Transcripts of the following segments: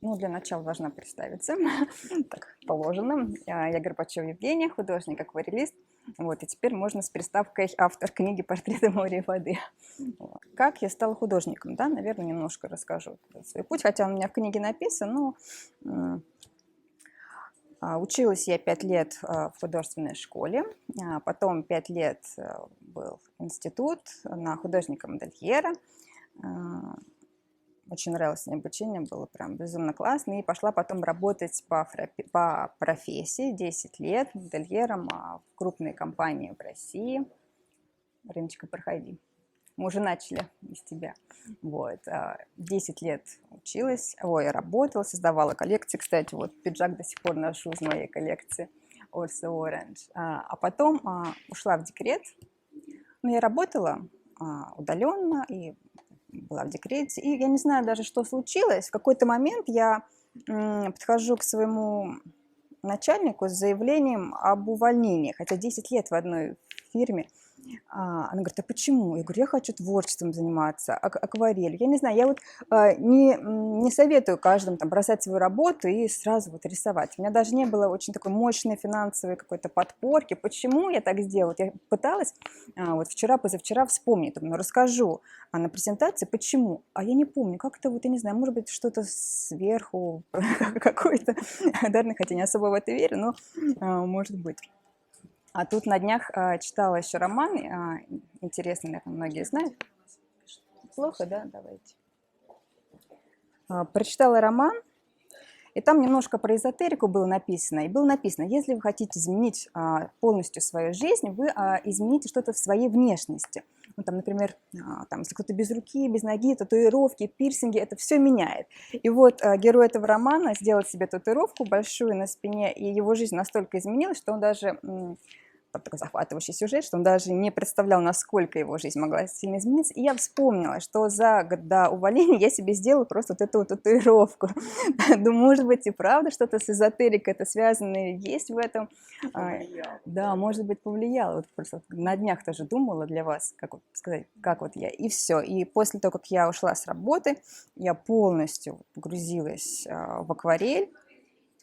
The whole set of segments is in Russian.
Ну, для начала должна представиться, так положено. Я Горбачева Евгения, художник, акварелист. Вот, и теперь можно с приставкой автор книги «Портреты моря и воды». Вот. Как я стала художником, да, наверное, немножко расскажу свой путь, хотя он у меня в книге написан, но училась я 5 лет в художественной школе, потом 5 лет был институт на художника-модельера. Очень нравилось мне обучение, было прям безумно классно. И пошла потом работать по профессии 10 лет модельером в крупной компании в России. Рыночка, проходи. Мы уже начали без тебя. Вот. 10 лет училась, работала, создавала коллекции. Кстати, вот пиджак до сих пор ношу из моей коллекции Orso Orange. А потом ушла в декрет. Но я работала удаленно и была в декрете. И я не знаю даже, что случилось. В какой-то момент я подхожу к своему начальнику с заявлением об увольнении. Хотя 10 лет в одной фирме. Она говорит, а почему? Я говорю, я хочу творчеством заниматься, акварелью. Я не знаю, я вот не советую каждому там бросать свою работу и сразу вот рисовать. У меня даже не было очень такой мощной финансовой какой-то подпорки. Почему я так сделала? Я пыталась вот позавчера вспомнить, ну, расскажу на презентации, почему. А я не помню, как-то вот, я не знаю, может быть, что-то сверху какой-то дарный, хотя не особо в это верю, но может быть. А тут на днях читала еще роман, интересный, наверное, многие знают. Плохо, да? Давайте. Прочитала роман, и там немножко про эзотерику было написано. И было написано, если вы хотите изменить полностью свою жизнь, вы измените что-то в своей внешности. Ну, там, например, если кто-то без руки, без ноги, татуировки, пирсинги, это все меняет. И вот герой этого романа сделал себе татуировку большую на спине, и его жизнь настолько изменилась, что он даже... Там такой захватывающий сюжет, что он даже не представлял, насколько его жизнь могла сильно измениться. И я вспомнила, что за год до увольнения я себе сделала просто вот эту вот татуировку. Думаю, может быть, и правда что-то с эзотерикой это связано есть в этом. Да, может быть, повлияло. Вот просто на днях тоже думала для вас, как вот сказать, как вот я. И все. И после того, как я ушла с работы, я полностью погрузилась в акварель.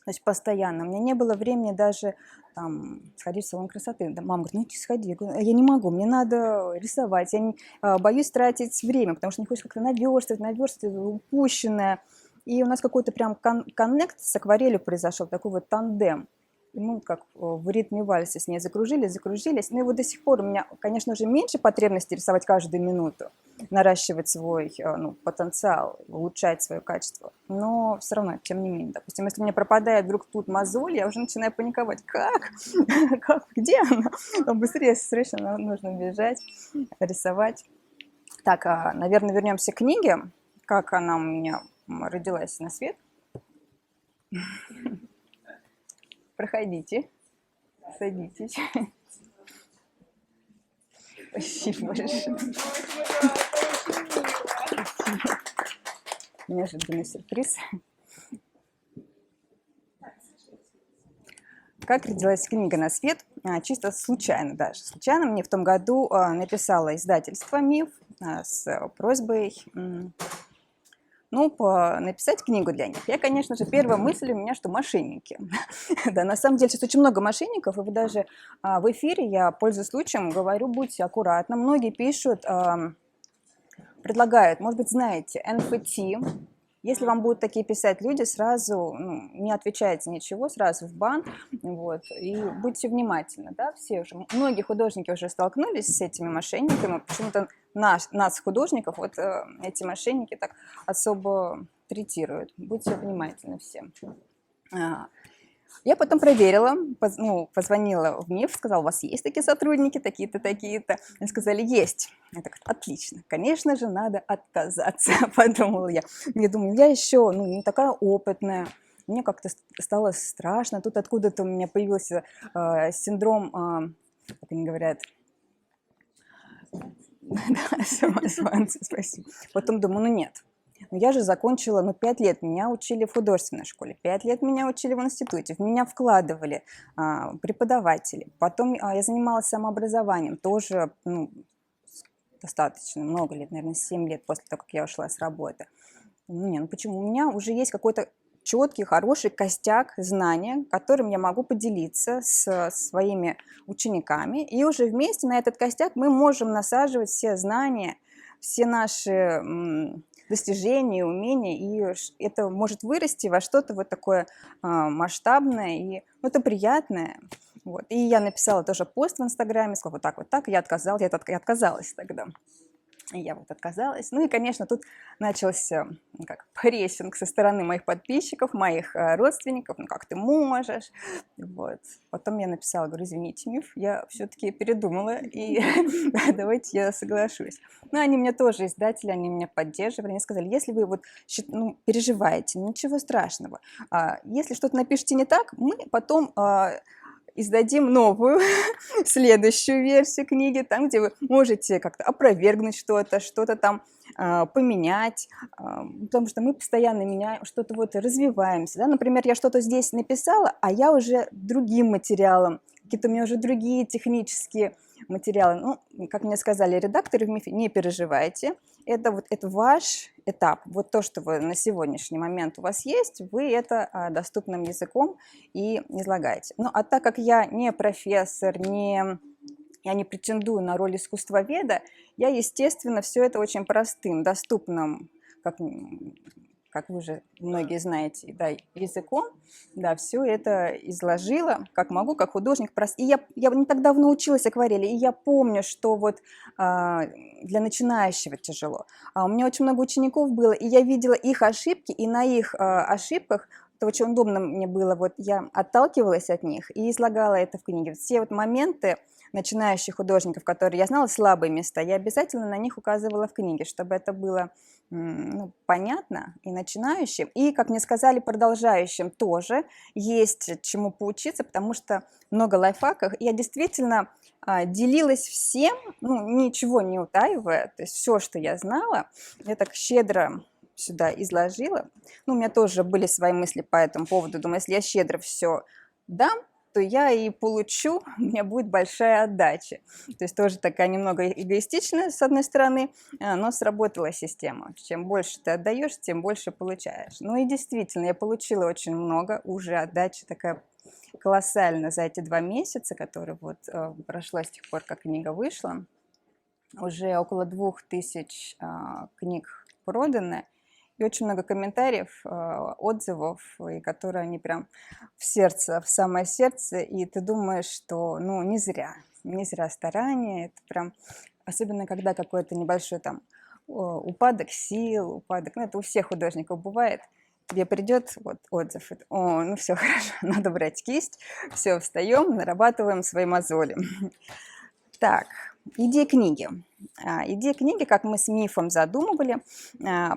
То есть постоянно. У меня не было времени даже там, сходить в салон красоты. Да, мама говорит, ну иди сходи. Я говорю, я не могу, мне надо рисовать. Я боюсь тратить время, потому что не хочешь как-то наверстывать упущенное. И у нас какой-то прям коннект с акварелью произошел, такой вот тандем. И мы как в ритме вальса с ней закружились. Ну и вот до сих пор у меня, конечно же, меньше потребности рисовать каждую минуту, наращивать свой потенциал, улучшать свое качество. Но все равно, тем не менее, допустим, если мне пропадает вдруг тут мозоль, я уже начинаю паниковать. Как? Где она? Быстрее, срочно нужно бежать, рисовать. Так, наверное, вернемся к книге. Как она у меня родилась на свет. Проходите, садитесь. Спасибо большое. Неожиданный сюрприз. Как родилась книга на свет? Чисто случайно даже. Случайно мне в том году написало издательство «Миф» с просьбой написать книгу для них. Я, конечно же, первая мысль у меня, что мошенники. Да, на самом деле сейчас очень много мошенников, и вы даже в эфире, я, пользуясь случаем, говорю, будьте аккуратны. Многие пишут, предлагают, может быть, знаете, NFT. Если вам будут такие писать люди, сразу не отвечайте ничего, сразу в бан, вот, и будьте внимательны, да, все уже, многие художники уже столкнулись с этими мошенниками, почему-то нас, художников, вот эти мошенники так особо третируют, будьте внимательны все. Я потом проверила, позвонила в МИФ, сказала, у вас есть такие сотрудники, такие-то, такие-то. Они сказали, есть. Я так, отлично, конечно же, надо отказаться, подумала я. Я думаю, я еще не такая опытная, мне как-то стало страшно. Тут откуда-то у меня появился синдром, как они говорят, самозванца, спасибо. Потом думаю, нет. Но я же закончила, 5 лет меня учили в художественной школе, 5 лет меня учили в институте, в меня вкладывали преподаватели. Потом я занималась самообразованием, тоже достаточно много лет, наверное, 7 лет после того, как я ушла с работы. Почему? У меня уже есть какой-то четкий, хороший костяк знания, которым я могу поделиться с своими учениками. И уже вместе на этот костяк мы можем насаживать все знания, все наши достижения, умения, и это может вырасти во что-то вот такое масштабное и это приятное. Вот. И я написала тоже пост в Инстаграме, сказала вот так, я отказалась тогда. Я вот отказалась. Ну и, конечно, тут начался прессинг со стороны моих подписчиков, моих родственников. Ну как ты можешь? Вот. Потом я написала, говорю, извините, Миф, я все-таки передумала, и давайте я соглашусь. Ну, они мне тоже, издатели, они меня поддерживали. Они сказали, если вы вот переживаете, ничего страшного. Если что-то напишите не так, мы потом издадим новую, следующую версию книги, там, где вы можете как-то опровергнуть что-то, что-то там поменять, потому что мы постоянно меняем, что-то вот развиваемся. Да? Например, я что-то здесь написала, а я уже другим материалом, какие-то у меня уже другие технические материалы. Ну, как мне сказали редакторы в Мифе, не переживайте, это ваш этап. Вот то, что вы на сегодняшний момент у вас есть, вы это доступным языком и излагаете. Ну, а так как я не профессор, я не претендую на роль искусствоведа, я, естественно, все это очень простым, доступным, как вы же многие знаете, да, языком, да, все это изложила, как могу, как художник. И я не так давно училась акварели, и я помню, что вот для начинающего тяжело. У меня очень много учеников было, и я видела их ошибки, и на их ошибках это очень удобно мне было, вот я отталкивалась от них и излагала это в книге. Все вот моменты начинающих художников, которые я знала, слабые места, я обязательно на них указывала в книге, чтобы это было понятно и начинающим, и, как мне сказали, продолжающим тоже есть чему поучиться, потому что много лайфхаков. Я действительно делилась всем, ничего не утаивая, то есть все, что я знала, я так щедро сюда изложила. У меня тоже были свои мысли по этому поводу. Думаю, если я щедро все дам, то я и получу, у меня будет большая отдача. То есть тоже такая немного эгоистичная, с одной стороны, но сработала система. Чем больше ты отдаешь, тем больше получаешь. Ну и действительно, я получила очень много, уже отдача такая колоссальная за эти 2 месяца, которые вот прошло с тех пор, как книга вышла. Уже около 2000 книг продано. И очень много комментариев, отзывов, и которые они прям в сердце, в самое сердце, и ты думаешь, что, не зря старания, это прям, особенно когда какой-то небольшой там упадок сил, это у всех художников бывает, тебе придет вот отзыв, все хорошо, надо брать кисть, все, встаем, нарабатываем свои мозоли. Так, идея книги. Идея книги, как мы с Мифом задумывали,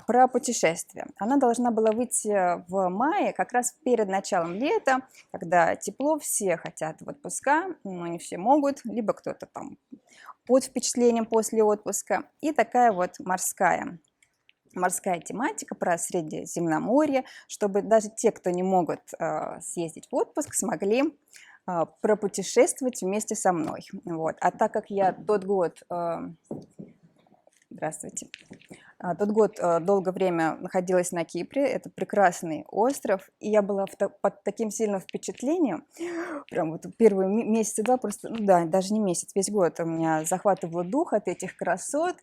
про путешествие. Она должна была выйти в мае, как раз перед началом лета, когда тепло, все хотят в отпуска, но не все могут, либо кто-то там под впечатлением после отпуска. И такая вот морская тематика про Средиземноморье, чтобы даже те, кто не могут съездить в отпуск, смогли пропутешествовать вместе со мной. Вот. А так как я тот год долгое время находилась на Кипре, это прекрасный остров, и я была под таким сильным впечатлением, прям вот первые месяца 2 просто, даже не месяц, весь год у меня захватывало дух от этих красот,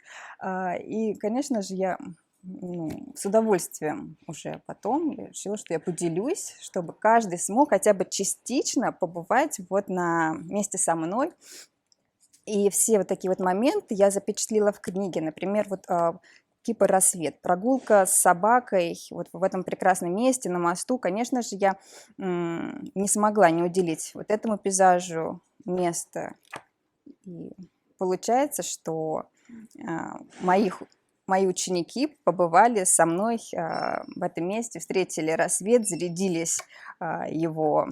и, конечно же, я с удовольствием уже потом решила, что я поделюсь, чтобы каждый смог хотя бы частично побывать вот на месте со мной. И все вот такие вот моменты я запечатлела в книге. Например, вот Кипр рассвет, прогулка с собакой вот в этом прекрасном месте на мосту. Конечно же, я не смогла не уделить вот этому пейзажу место. И получается, что мои ученики побывали со мной в этом месте, встретили рассвет, зарядились его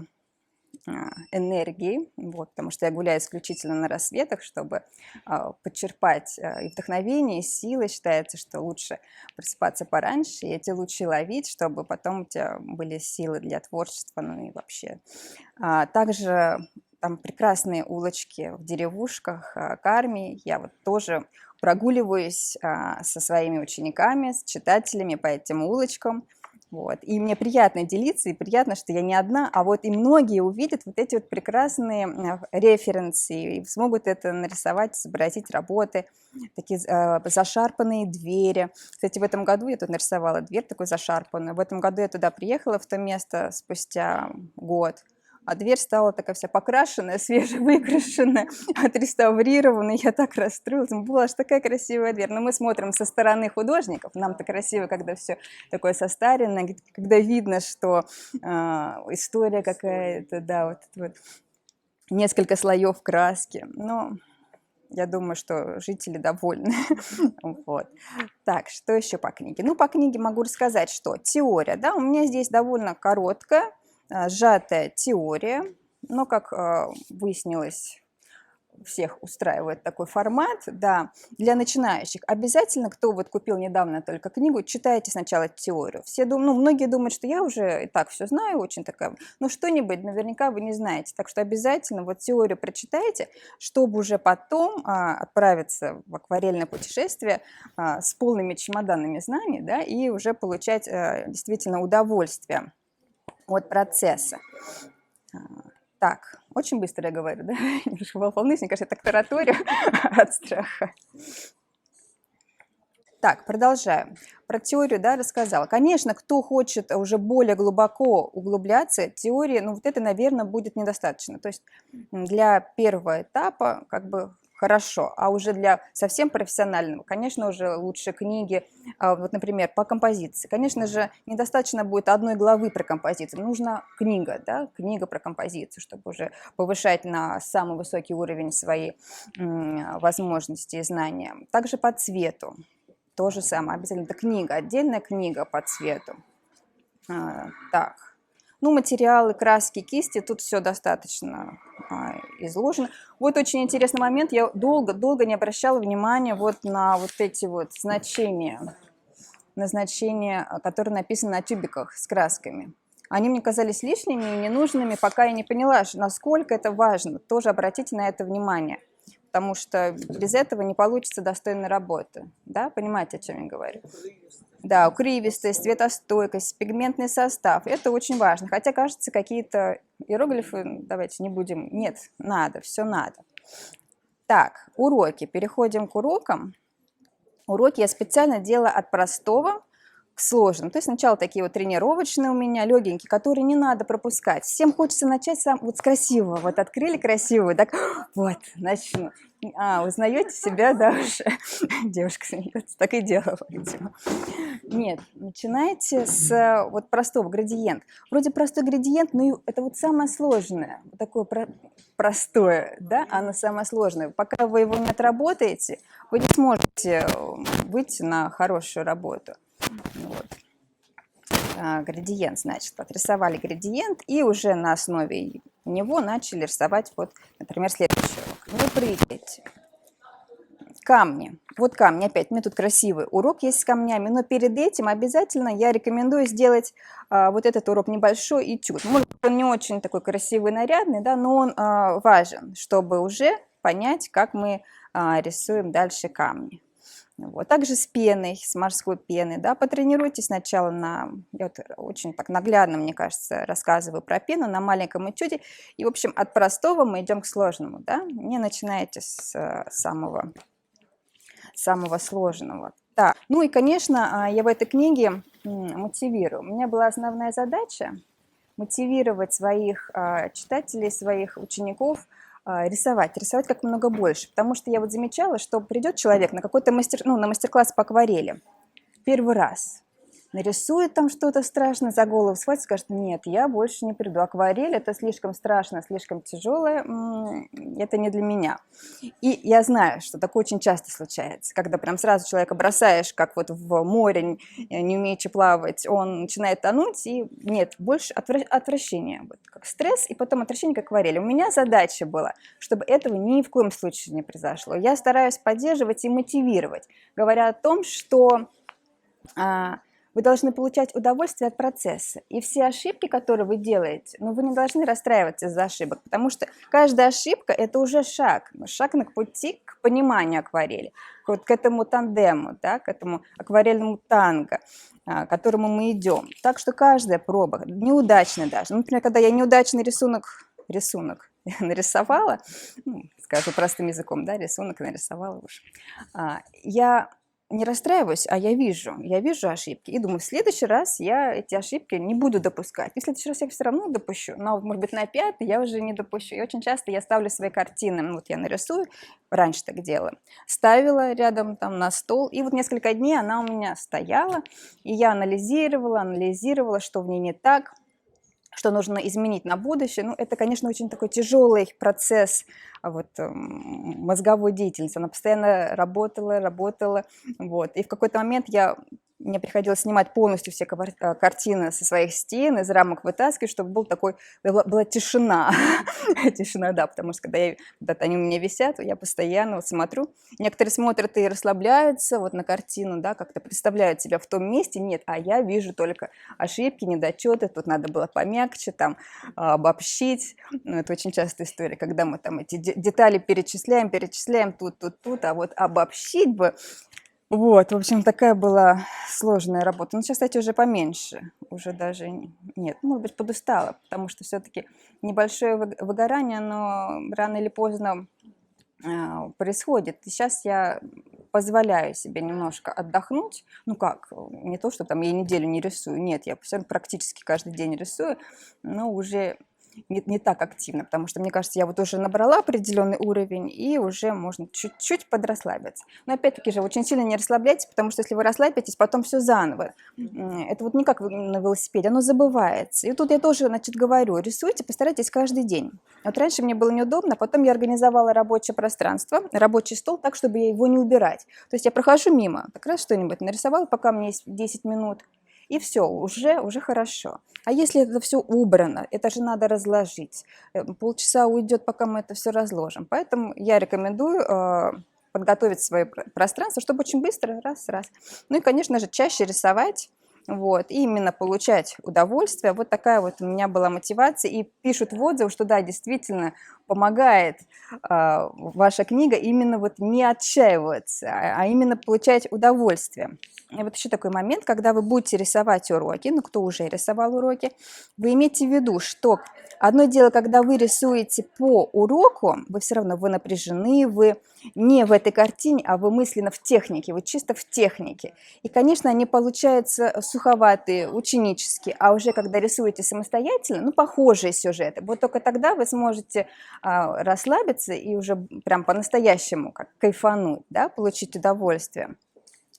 энергией, вот, потому что я гуляю исключительно на рассветах, чтобы подчерпать и вдохновение, и силы. Считается, что лучше просыпаться пораньше, и эти лучи ловить, чтобы потом у тебя были силы для творчества, и вообще. Также там прекрасные улочки в деревушках Карми. Я вот тоже прогуливаюсь со своими учениками, с читателями по этим улочкам. Вот. И мне приятно делиться, и приятно, что я не одна, а вот и многие увидят вот эти вот прекрасные референсы, и смогут это нарисовать, изобразить работы, такие зашарпанные двери. Кстати, в этом году я тут нарисовала дверь такую зашарпанную. В этом году я туда приехала, в то место, спустя год. А дверь стала такая вся покрашенная, свежевыкрашенная, отреставрированная. Я так расстроилась. Была аж такая красивая дверь. Но мы смотрим со стороны художников. Нам-то красиво, когда все такое состаренное, когда видно, что история какая-то, да, вот несколько слоев краски. Но я думаю, что жители довольны. Вот. Так, что еще по книге? Ну, по книге могу рассказать, что теория, да, у меня здесь довольно короткая, сжатая теория, но, как выяснилось, всех устраивает такой формат, да, для начинающих. Обязательно, кто вот купил недавно только книгу, читайте сначала теорию. Все думают, ну, многие думают, что я уже и так все знаю, очень такая, но что-нибудь наверняка вы не знаете, так что обязательно вот теорию прочитайте, чтобы уже потом отправиться в акварельное путешествие с полными чемоданами знаний, да, и уже получать действительно удовольствие от процесса. Так, очень быстро я говорю, да? Немножко волнуюсь, мне кажется, я так тараторю от страха. Так, продолжаем. Про теорию, да, рассказала. Конечно, кто хочет уже более глубоко углубляться, теории, ну, вот это, наверное, будет недостаточно. То есть для первого этапа как бы хорошо, а уже для совсем профессионального, конечно, уже лучше книги, вот, например, по композиции. Конечно же, недостаточно будет одной главы про композицию, нужна книга, да, книга про композицию, чтобы уже повышать на самый высокий уровень свои возможности и знания. Также по цвету. То же самое, обязательно. Это книга, отдельная книга по цвету. Так. Ну, материалы, краски, кисти, тут все достаточно изложено. Вот очень интересный момент. Я долго не обращала внимания вот на вот эти вот значения, которые написаны на тюбиках с красками. Они мне казались лишними и ненужными, пока я не поняла, насколько это важно. Тоже обратите на это внимание. Потому что без этого не получится достойной работы. Да, понимаете, о чем я говорю? Да, укривистость, цветостойкость, пигментный состав. Это очень важно. Хотя, кажется, какие-то иероглифы, давайте не будем. Нет, надо, все надо. Так, уроки. Переходим к урокам. Уроки я специально делала от простого к сложному. То есть сначала такие вот тренировочные у меня, легенькие, которые не надо пропускать. Всем хочется начать вот с красивого. Вот открыли красивую, так вот, начну. Узнаете себя, да, уже? Девушка смеется, так и делала, видимо. Нет, начинайте с вот простого, градиент. Вроде простой градиент, но это вот самое сложное. Вот такое простое, да, оно самое сложное. Пока вы его не отработаете, вы не сможете выйти на хорошую работу. Вот. Градиент, значит, отрисовали градиент и уже на основе него начали рисовать, вот, например, следующий урок. Вы прыгаете. Камни. Вот камни, опять, у меня тут красивый урок есть с камнями, но перед этим обязательно я рекомендую сделать вот этот урок небольшой этюд. Может, он не очень такой красивый, нарядный, да, но он важен, чтобы уже понять, как мы рисуем дальше камни. Вот. Также с пеной, с морской пеной, да, потренируйтесь сначала я вот очень так наглядно, мне кажется, рассказываю про пену на маленьком этюде, и, в общем, от простого мы идем к сложному, да, не начинаете с самого сложного. Да. Ну и, конечно, я в этой книге мотивирую. У меня была основная задача мотивировать своих читателей, своих учеников рисовать как много больше. Потому что я вот замечала, что придет человек на какой-то на мастер-класс по акварели первый раз, нарисует там что-то страшное, за голову схватит, скажет: нет, я больше не приду. Акварель – это слишком страшно, слишком тяжелое, это не для меня. И я знаю, что такое очень часто случается, когда прям сразу человека бросаешь, как вот в море, не умеючи плавать, он начинает тонуть, и нет, больше отвращения, вот, как стресс, и потом отвращение к акварели. У меня задача была, чтобы этого ни в коем случае не произошло. Я стараюсь поддерживать и мотивировать, говоря о том, что вы должны получать удовольствие от процесса. И все ошибки, которые вы делаете, вы не должны расстраиваться из-за ошибок, потому что каждая ошибка – это уже шаг на пути к к пониманию акварели, вот к этому тандему, да, к этому акварельному танго, к которому мы идем. Так что каждая проба, неудачная даже. Например, когда я неудачный рисунок нарисовала, ну, скажу простым языком, да, рисунок нарисовала уж, я не расстраиваюсь, а я вижу ошибки и думаю, в следующий раз я эти ошибки не буду допускать. И в следующий раз я все равно допущу, но, может быть, на пятый я уже не допущу. И очень часто я ставлю свои картины, ну, вот я нарисую, раньше так делала, ставила рядом там на стол, и вот несколько дней она у меня стояла, и я анализировала, что в ней не так, что нужно изменить на будущее. Ну, это, конечно, очень такой тяжелый процесс вот, мозговой деятельности. Она постоянно работала. Вот. И в какой-то момент мне приходилось снимать полностью все картины со своих стен, из рамок вытаскивать, чтобы была тишина. Тишина, да, потому что когда они у меня висят, я постоянно вот смотрю. Некоторые смотрят и расслабляются вот на картину, да, как-то представляют себя в том месте. Нет, а я вижу только ошибки, недочеты. Тут надо было помягче, там, обобщить. Ну, это очень частая история, когда мы там эти детали перечисляем тут, а вот обобщить бы. Вот, в общем, такая была сложная работа. Но сейчас, кстати, уже поменьше, уже даже нет. Может быть, подустала, потому что все-таки небольшое выгорание, но рано или поздно происходит. И сейчас я позволяю себе немножко отдохнуть. Ну как, не то, что там я неделю не рисую, нет, я практически каждый день рисую, но уже не так активно, потому что, мне кажется, я вот уже набрала определенный уровень, и уже можно чуть-чуть подрасслабиться. Но опять-таки же, очень сильно не расслабляйтесь, потому что если вы расслабитесь, потом все заново. Это вот не как на велосипеде, оно забывается. И тут я тоже, значит, говорю, рисуйте, постарайтесь каждый день. Вот раньше мне было неудобно, потом я организовала рабочее пространство, рабочий стол так, чтобы его не убирать. То есть я прохожу мимо, так раз что-нибудь нарисовала, пока мне есть 10 минут, и все, уже хорошо. А если это все убрано, это же надо разложить. Полчаса уйдет, пока мы это все разложим. Поэтому я рекомендую подготовить свое пространство, чтобы очень быстро раз. Ну и, конечно же, чаще рисовать. Вот, и именно получать удовольствие. Вот такая вот у меня была мотивация. И пишут в отзывах, что да, действительно помогает ваша книга именно вот не отчаиваться, а именно получать удовольствие. И вот еще такой момент, когда вы будете рисовать уроки, ну, кто уже рисовал уроки, вы имейте в виду, что одно дело, когда вы рисуете по уроку, вы напряжены, вы не в этой картине, а вы мысленно в технике, вы чисто в технике. И, конечно, они получаются суховатые, ученические, а уже когда рисуете самостоятельно, ну, похожие сюжеты, вот только тогда вы сможете расслабиться и уже прям по-настоящему как кайфануть, да, получить удовольствие.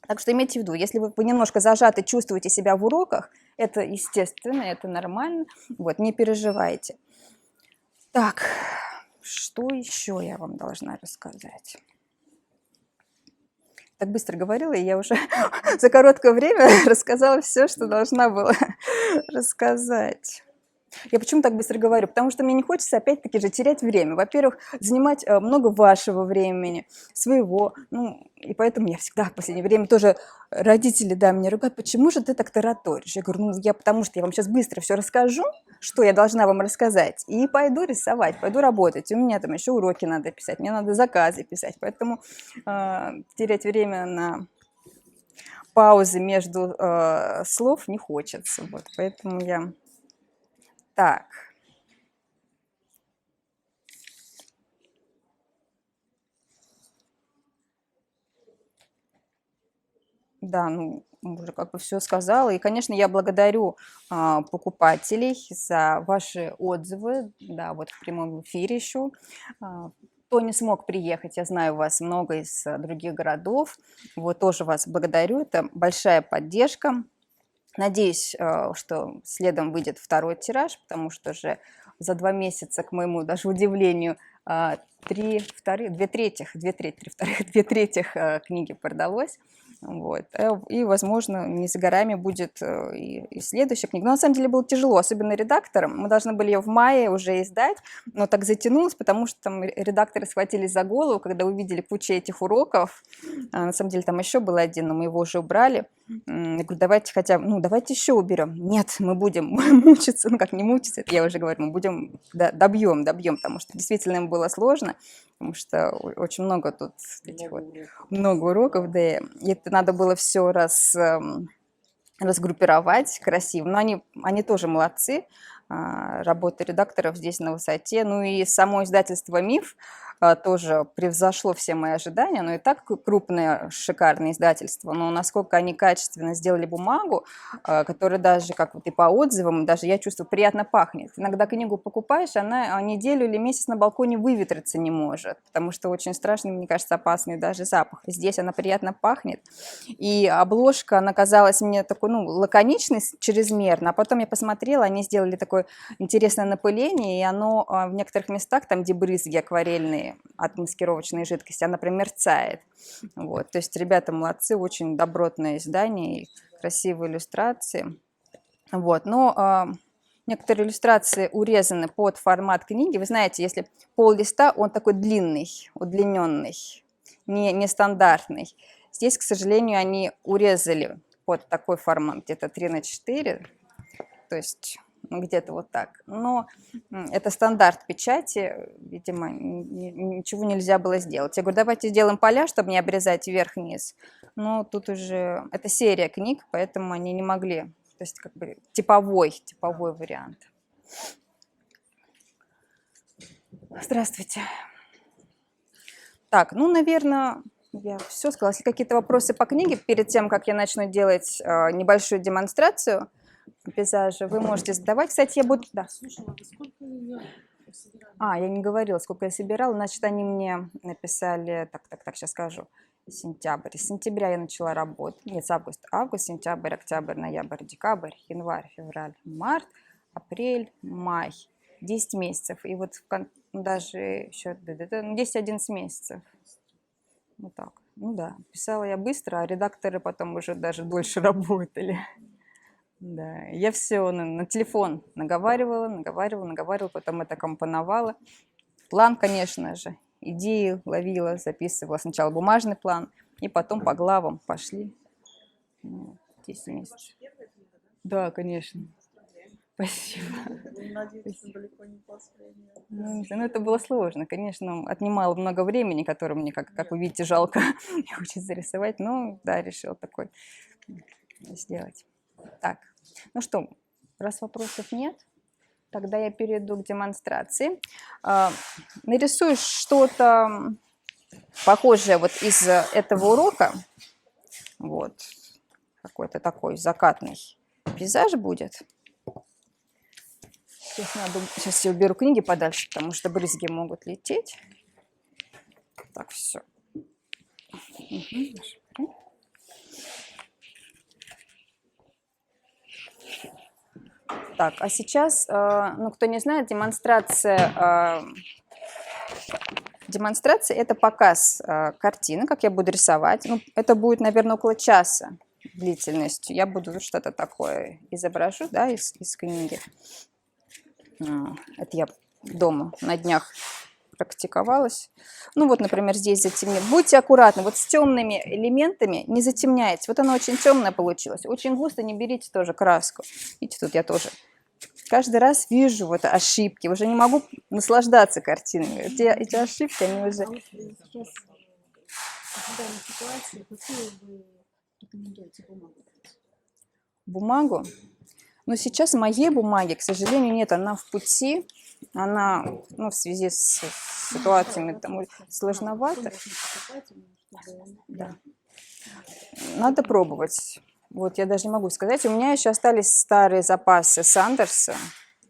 Так что имейте в виду, если вы немножко зажаты, чувствуете себя в уроках, это естественно, это нормально, вот, не переживайте. Так, что еще я вам должна рассказать? Так быстро говорила, и я уже за короткое время рассказала все, что должна была рассказать. Я почему так быстро говорю? Потому что мне не хочется, опять-таки же, терять время. Во-первых, занимать много вашего времени, своего. Ну, и поэтому я всегда в последнее время тоже родители, да, меня ругают, почему же ты так тараторишь? Я говорю, потому что я вам сейчас быстро все расскажу, что я должна вам рассказать, и пойду рисовать, пойду работать. У меня там еще уроки надо писать, мне надо заказы писать, поэтому терять время на паузы между слов не хочется. Вот, поэтому я... Так. Да, ну, уже как бы все сказала. И, конечно, я благодарю покупателей за ваши отзывы. Да, вот в прямом эфире еще. Кто не смог приехать, я знаю, у вас много из других городов. Вот тоже вас благодарю. Это большая поддержка. Надеюсь, что следом выйдет второй тираж, потому что же за 2 месяца, к моему даже удивлению, две трети книги продалось. Вот. И, возможно, не за горами будет и следующая книга. Но на самом деле было тяжело, особенно редакторам. Мы должны были ее в мае уже издать, но так затянулось, потому что там редакторы схватились за голову, когда увидели кучу этих уроков. На самом деле там еще был один, но мы его уже убрали. Я говорю, давайте хотя бы, ну, давайте еще уберем. Нет, мы будем мучиться, ну, как не мучиться, это я уже говорю, мы будем, добьем, потому что действительно им было сложно, потому что очень много тут этих вот, много уроков, да, и это надо было все разгруппировать красиво. Но они тоже молодцы. Работа редакторов здесь на высоте. Ну и само издательство «Миф» тоже превзошло все мои ожидания. Ну и так крупное, шикарное издательство. Но насколько они качественно сделали бумагу, которая даже, как вот и по отзывам, даже я чувствую, приятно пахнет. Иногда книгу покупаешь, она неделю или месяц на балконе выветриться не может, потому что очень страшный, мне кажется, опасный даже запах. Здесь она приятно пахнет. И обложка, она казалась мне такой, ну, лаконичной чрезмерно, а потом я посмотрела, они сделали такое интересное напыление, и оно в некоторых местах, там, где брызги акварельные от маскировочной жидкости, она прям мерцает. Вот. То есть ребята молодцы, очень добротное издание, и красивые иллюстрации. Вот. Но некоторые иллюстрации урезаны под формат книги. Вы знаете, если пол листа, он такой длинный, удлиненный, нестандартный. Здесь, к сожалению, они урезали под такой формат, где-то 3×4, то есть где-то вот так. Но это стандарт печати, видимо, ничего нельзя было сделать. Я говорю, давайте сделаем поля, чтобы не обрезать вверх-вниз. Но тут уже, это серия книг, поэтому они не могли, то есть как бы типовой вариант. Здравствуйте. Так, ну, наверное, я все сказала. Если какие-то вопросы по книге, перед тем, как я начну делать небольшую демонстрацию пейзажа, вы можете задавать. Кстати, я буду... Да. Я не говорила, сколько я собирала. Значит, они мне написали... Так, сейчас скажу. Сентябрь. С сентября я начала работать. Нет, с августа. Август, сентябрь, октябрь, ноябрь, декабрь, январь, февраль, март, апрель, май. 10 месяцев. И вот даже еще 10-11 месяцев. Вот так. Ну да, писала я быстро, а редакторы потом уже даже дольше работали. Да, я все на телефон наговаривала, потом это компоновала. План, конечно же, идеи ловила, записывала. Сначала бумажный план, и потом по главам пошли. 10 месяцев. Да, конечно. Спасибо. Надеюсь, далеко не последнее. Ну, это было сложно, конечно, отнимало много времени, которое мне, как вы видите, жалко очень зарисовать, но да, решил такой сделать. Так, ну что, раз вопросов нет, тогда я перейду к демонстрации. Нарисую что-то похожее вот из этого урока. Вот, какой-то такой закатный пейзаж будет. Сейчас я уберу книги подальше, потому что брызги могут лететь. Так, все. Так, а сейчас, ну, кто не знает, демонстрация это показ картины, как я буду рисовать. Ну, это будет, наверное, около часа длительностью. Я буду что-то такое изображу, да, из книги. Это я дома на днях практиковалась. Ну вот, например, здесь затемнить. Будьте аккуратны, вот с темными элементами не затемняйте. Вот оно очень темное получилось. Очень густо не берите тоже краску. Видите, тут я тоже каждый раз вижу вот ошибки. Уже не могу наслаждаться картиной. Эти ошибки, они уже... Бумагу? Но сейчас моей бумаги, к сожалению, нет. Она в пути. Она, ну, в связи с ситуациями там сложновато. Да. Надо пробовать. Вот я даже не могу сказать. У меня еще остались старые запасы Сандерса.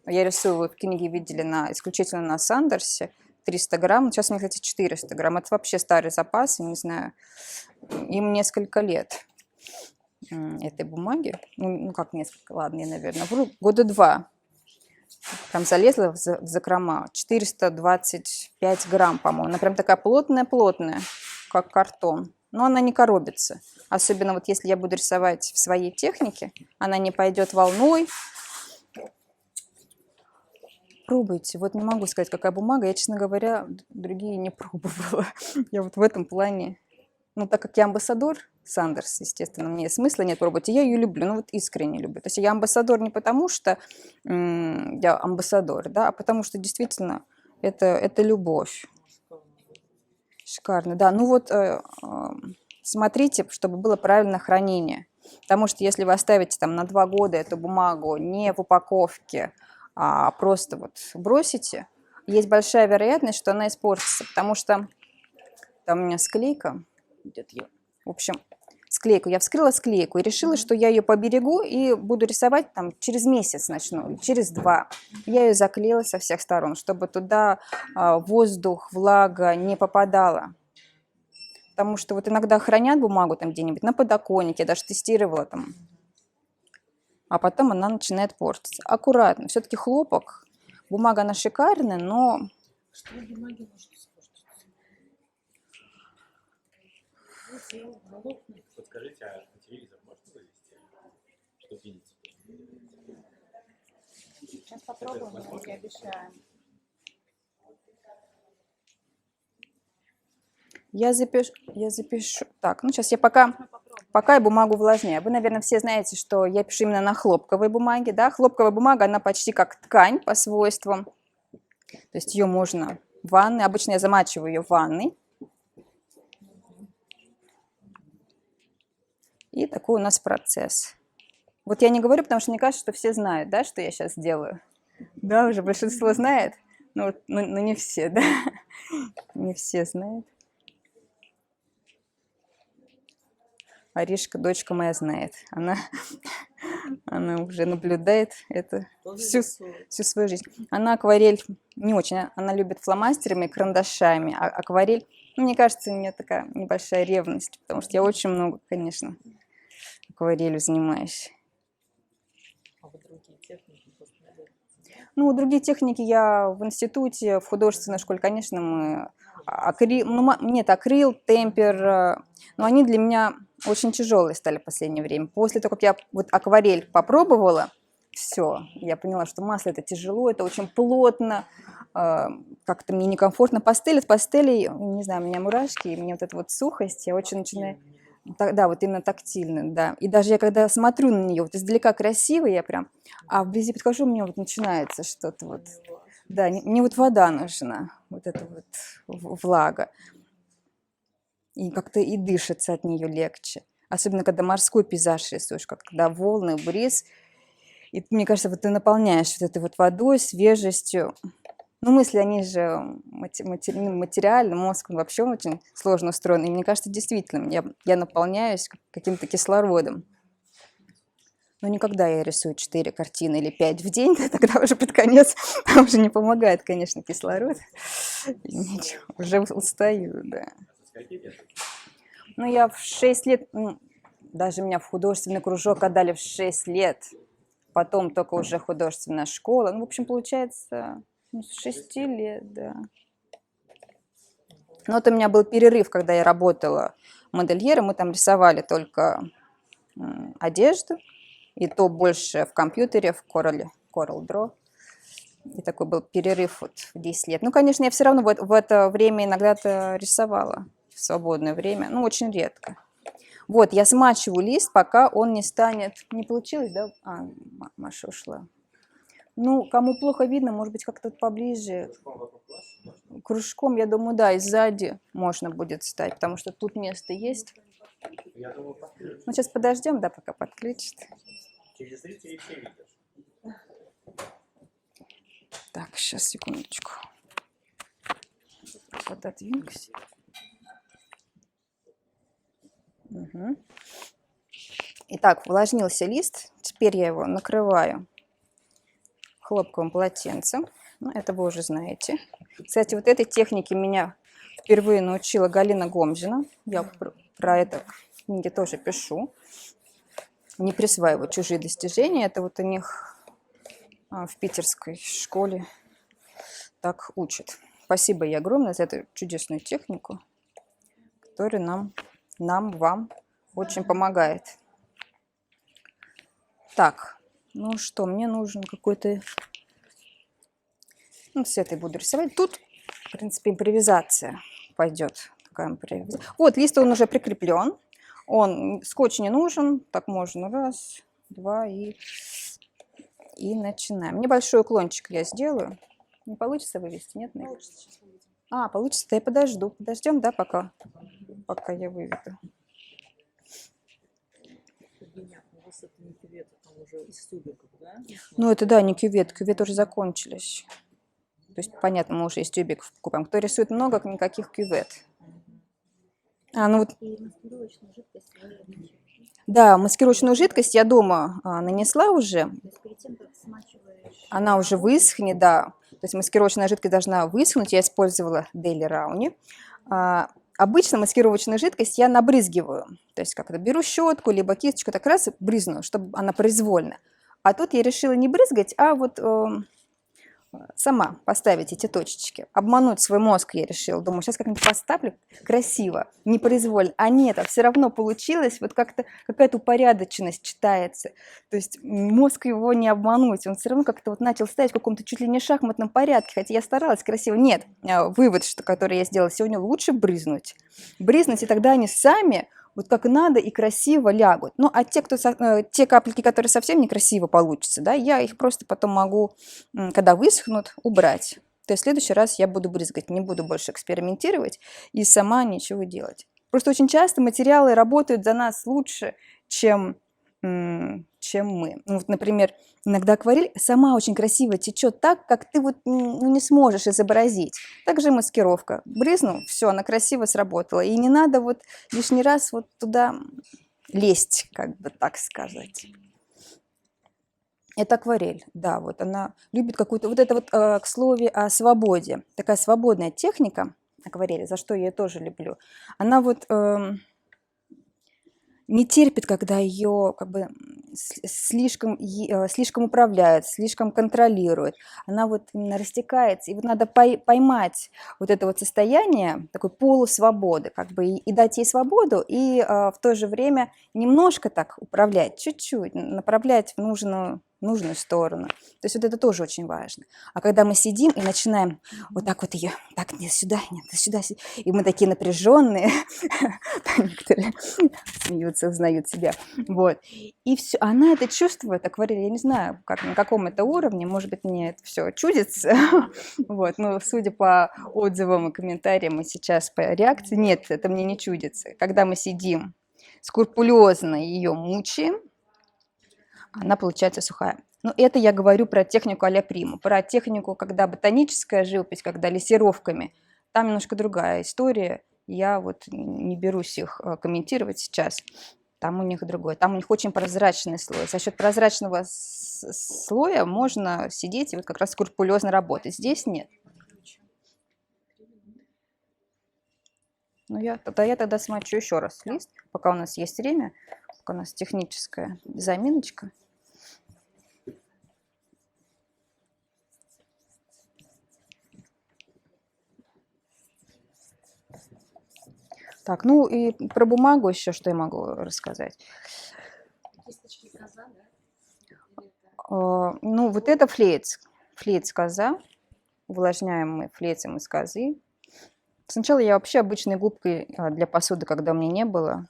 Я рисую, вы в книге видели, исключительно на Сандерсе. 300 грамм. Сейчас у меня, кстати, 400 грамм. Это вообще старый запас, я не знаю. Им несколько лет этой бумаги. Ну, как несколько, ладно, я, наверное, года 2. Прям залезла в закрома. 425 грамм, по-моему. Она прям такая плотная, как картон. Но она не коробится. Особенно вот если я буду рисовать в своей технике, она не пойдет волной. Пробуйте. Вот не могу сказать, какая бумага. Я, честно говоря, другие не пробовала. Я вот в этом плане... Ну, так как я амбассадор Сандерс, естественно, мне смысла нет пробовать, и я ее люблю, ну вот искренне люблю. То есть я амбассадор не потому, что я амбассадор, да, а потому что действительно это любовь. Шикарно, да. Ну вот смотрите, чтобы было правильное хранение. Потому что если вы оставите там на 2 года эту бумагу не в упаковке, а просто вот бросите, есть большая вероятность, что она испортится. Потому что там у меня склейка, где-то в общем, склейку. Я вскрыла склейку и решила, что я ее поберегу и буду рисовать там через месяц начну, через 2. Я ее заклеила со всех сторон, чтобы туда воздух, влага не попадала. Потому что вот иногда хранят бумагу там где-нибудь на подоконнике, я даже тестировала там, а потом она начинает портиться. Аккуратно. Все-таки хлопок, бумага она шикарная, но... Что на бумаге может испортиться? Подскажите, а телевизор можно вывести? Что видите? Сейчас попробуем, мы не обещаем. Я запишу. Так, ну сейчас я пока я бумагу увлажняю. Вы, наверное, все знаете, что я пишу именно на хлопковой бумаге, да? Хлопковая бумага, она почти как ткань по свойствам. То есть ее можно в ванной. Обычно я замачиваю ее в ванной. И такой у нас процесс. Вот я не говорю, потому что мне кажется, что все знают, да, что я сейчас делаю. Да, уже большинство знает. Ну, не все, да. Не все знают. Аришка, дочка моя, знает. Она уже наблюдает это всю свою жизнь. Она акварель не очень. Она любит фломастерами, карандашами. А акварель, ну, мне кажется, у меня такая небольшая ревность, потому что я очень много, конечно, акварелью занимаюсь. А вот другие техники посмотрели? Ну, другие техники я в институте, в художественной школе, конечно, мы акрил, нет, акрил, темпер, но они для меня очень тяжелые стали в последнее время. После того, как я вот акварель попробовала, все, я поняла, что масло это тяжело, это очень плотно, как-то мне некомфортно. Пастель от пастелей, не знаю, у меня мурашки, и мне вот эта вот сухость, я очень начинаю... Да, вот именно тактильно, да. И даже я когда смотрю на нее, вот издалека красиво, я прям, а вблизи подхожу, у меня вот начинается что-то вот. Да, мне вот вода нужна, вот эта вот влага. И как-то и дышится от нее легче. Особенно, когда морской пейзаж рисуешь, как когда волны, бриз. И мне кажется, вот ты наполняешь вот этой вот водой, свежестью. Ну, мысли, они же материальны, мозг он вообще очень сложно устроен. И мне кажется, действительно, я наполняюсь каким-то кислородом. Но никогда я рисую 4 картины или 5 в день, тогда уже под конец там уже не помогает, конечно, кислород. Ничего, уже устаю, да. Ну, я в 6 лет, даже меня в художественный кружок отдали в 6 лет. Потом только уже художественная школа. Ну, в общем, получается... с 6 лет, да. Но вот у меня был перерыв, когда я работала модельером, мы там рисовали только одежду, и то больше в компьютере, в Coral Draw. И такой был перерыв вот в 10 лет. Ну, конечно, я все равно в это время иногда-то рисовала в свободное время, ну, очень редко. Вот, я смачиваю лист, пока он не станет... Не получилось, да? А, Маша ушла. Ну, кому плохо видно, может быть, как-то поближе. Кружком, я думаю, да, и сзади можно будет стать, потому что тут место есть. Ну, сейчас подождем, да, пока подключит. Через зрителей все видят. Так, сейчас, секундочку. Пододвинусь. Угу. Итак, увлажнился лист. Теперь я его накрываю хлопковым полотенцем. Ну, это вы уже знаете. Кстати, вот этой технике меня впервые научила Галина Гомзина. Я про это в книге тоже пишу. Не присваиваю чужие достижения. Это вот у них в питерской школе так учат. Спасибо ей огромное за эту чудесную технику, которая вам очень помогает. Так, ну что, мне нужен какой-то... Ну, с этой буду рисовать. Тут, в принципе, импровизация пойдет. Такая импровизация. Вот, лист он уже прикреплен. Скотч не нужен, так можно раз, два и начинаем. Небольшой уклончик я сделаю. Не получится вывести, нет? Наверное? Получится, сейчас выведем. Получится, да я подожду. Подождем, да, пока я выведу. Понятно, у вас это не кювет, а там уже из тюбиков, да? Ну, это да, не кювет. Кювет уже закончились. То есть, понятно, мы уже из тюбиков покупаем. Кто рисует много, никаких кювет. Ну вот. И маскировочную жидкость вы обмачиваете. Да, маскировочную жидкость я дома нанесла уже. То есть перед тем, как смачиваешь... Она уже высохнет, да. То есть маскировочная жидкость должна высохнуть. Я использовала Daily Rowney. Обычно маскировочную жидкость я набрызгиваю. То есть как-то беру щетку, либо кисточку, так раз и брызну, чтобы она произвольно. А тут я решила не брызгать, а вот сама поставить эти точечки. Обмануть свой мозг я решила. Думаю, сейчас как-нибудь поставлю красиво, непроизвольно. А нет, все равно получилось, вот как-то какая-то упорядоченность читается. То есть мозг его не обмануть. Он все равно как-то вот начал ставить в каком-то чуть ли не шахматном порядке, хотя я старалась красиво. Нет, вывод, который я сделала сегодня, лучше брызнуть. Брызнуть, и тогда они сами вот как надо и красиво лягут. Ну, а те капельки, которые совсем некрасиво получатся, да, я их просто потом могу, когда высохнут, убрать. То есть в следующий раз я буду брызгать, не буду больше экспериментировать и сама ничего делать. Просто очень часто материалы работают за нас лучше, чем мы. Ну, вот, например, иногда акварель сама очень красиво течет так, как ты вот не сможешь изобразить. Также маскировка. Брызнул, все, она красиво сработала. И не надо вот лишний раз вот туда лезть, как бы так сказать. Это акварель, да, вот она любит какую-то, вот это вот, к слову о свободе. Такая свободная техника акварели, за что я ее тоже люблю. Она вот не терпит, когда ее как бы слишком управляют, слишком контролируют. Она вот именно растекается. И вот надо поймать вот это вот состояние такой полусвободы, как бы и дать ей свободу, и в то же время немножко так управлять, чуть-чуть, направлять в нужную сторону. То есть вот это тоже очень важно. А когда мы сидим и начинаем вот так вот ее, так, нет, сюда, и мы такие напряженные, некоторые смеются, узнают себя, вот. И все, она это чувствует, акварель, я не знаю, на каком это уровне, может быть, мне это все чудится, вот, но судя по отзывам и комментариям и сейчас по реакции, нет, это мне не чудится. Когда мы сидим, скрупулезно ее мучаем, она получается сухая. Но это я говорю про технику а-ля Приму. Про технику, когда ботаническая живопись, когда лессировками, там немножко другая история. Я вот не берусь их комментировать сейчас. Там у них другой. Там у них очень прозрачный слой. За счет прозрачного слоя можно сидеть и вот как раз скрупулезно работать. Здесь нет. Ну, я тогда смочу еще раз лист, пока у нас есть время, пока у нас техническая заминочка. Так, ну и про бумагу еще что я могу рассказать. Кисточки коза, да? Ну, вот это флейц коза. Увлажняем мы флейцем из козы. Сначала я вообще обычной губкой для посуды, когда у меня не было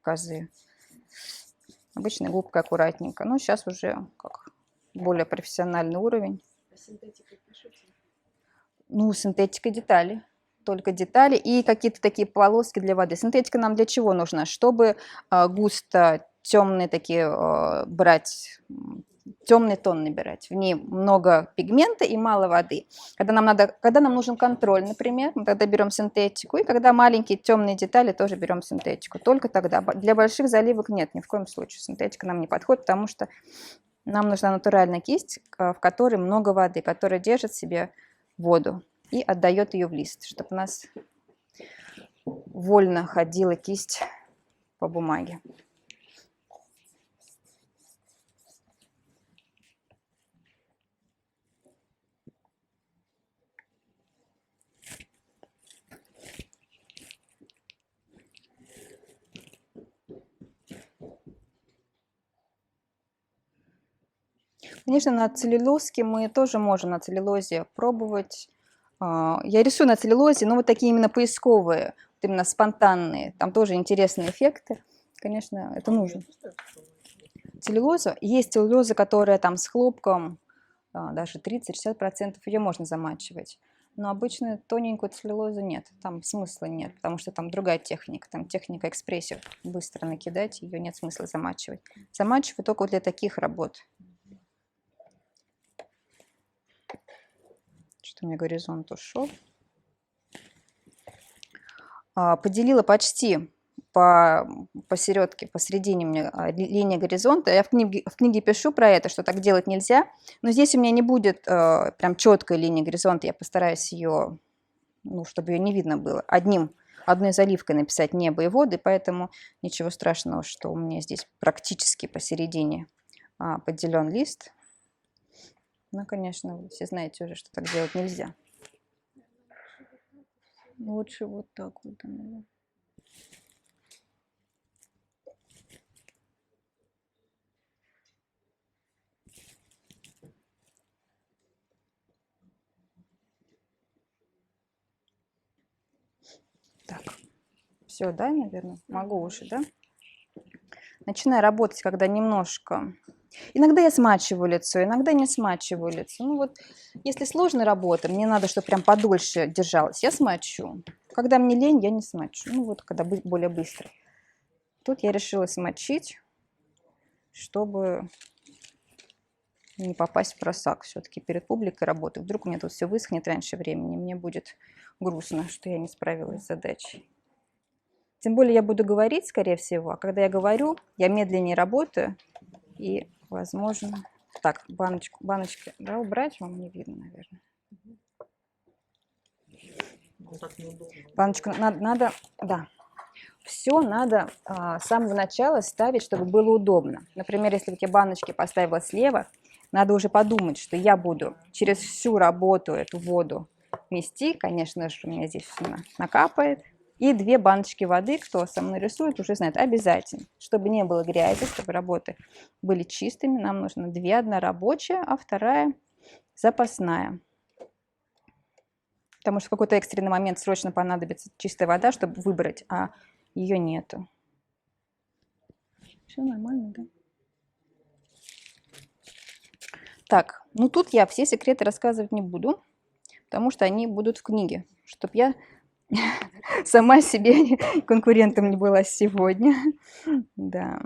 козы. Обычной губкой аккуратненько. Но сейчас уже как более профессиональный уровень. А синтетикой пишете? Ну, синтетика детали. Только детали и какие-то такие полоски для воды. Синтетика нам для чего нужна? Чтобы густо темные такие брать, темный тон набирать. В ней много пигмента и мало воды. Когда нам нужен контроль, например, мы тогда берем синтетику. И когда маленькие темные детали, тоже берем синтетику. Только тогда. Для больших заливок нет, ни в коем случае. Синтетика нам не подходит, потому что нам нужна натуральная кисть, в которой много воды, которая держит в себе воду и отдает ее в лист, чтобы у нас вольно ходила кисть по бумаге. Конечно, на целлюлозке мы тоже можем на целлюлозе пробовать. Я рисую на целлюлозе, но вот такие именно поисковые, вот именно спонтанные. Там тоже интересные эффекты. конечно, это нужно. Целлюлоза, есть целлюлоза, которая там с хлопком, даже 30-60% ее можно замачивать. Но обычно тоненькую целлюлозу нет, там смысла нет, потому что там другая техника, там техника экспрессив, быстро накидать, ее нет смысла замачивать. Замачиваю только вот для таких работ. Что у меня горизонт ушел. Поделила почти посередке, посередине у меня линия горизонта. Я в книге пишу про это, что так делать нельзя. Но здесь у меня не будет прям четкой линии горизонта. Я постараюсь ее, ну, чтобы ее не видно было. Одной заливкой написать небо и воды, поэтому ничего страшного, что у меня здесь практически посередине поделен лист. Ну, конечно, вы все знаете уже, что так делать нельзя. Лучше вот так вот, наверное. Так, все, да, наверное? Могу уже, да? Начинаю работать, когда немножко... Иногда я смачиваю лицо, иногда не смачиваю лицо. Ну вот, если сложная работа, мне надо, чтобы прям подольше держалась, я смочу. Когда мне лень, я не смочу. Ну вот, когда более быстро. Тут я решила смочить, чтобы не попасть в просак. Все-таки перед публикой работаю. Вдруг у меня тут все высохнет раньше времени, мне будет грустно, что я не справилась с задачей. Тем более я буду говорить, скорее всего, а когда я говорю, я медленнее работаю и, возможно... Так, баночки, да, убрать вам не видно, наверное. Ну, так неудобно. Баночку надо, да. Все надо с самого начала ставить, чтобы было удобно. Например, если вот я баночки поставила слева, надо уже подумать, что я буду через всю работу эту воду нести. Конечно же, у меня здесь все накапает. И 2 баночки воды, кто со мной рисует, уже знает, обязательно. Чтобы не было грязи, чтобы работы были чистыми, нам нужно 2. Одна рабочая, а вторая запасная. Потому что в какой-то экстренный момент срочно понадобится чистая вода, чтобы выбрать, а ее нету. Все нормально, да? Так, ну тут я все секреты рассказывать не буду, потому что они будут в книге, чтобы я сама себе конкурентом не была сегодня. Да.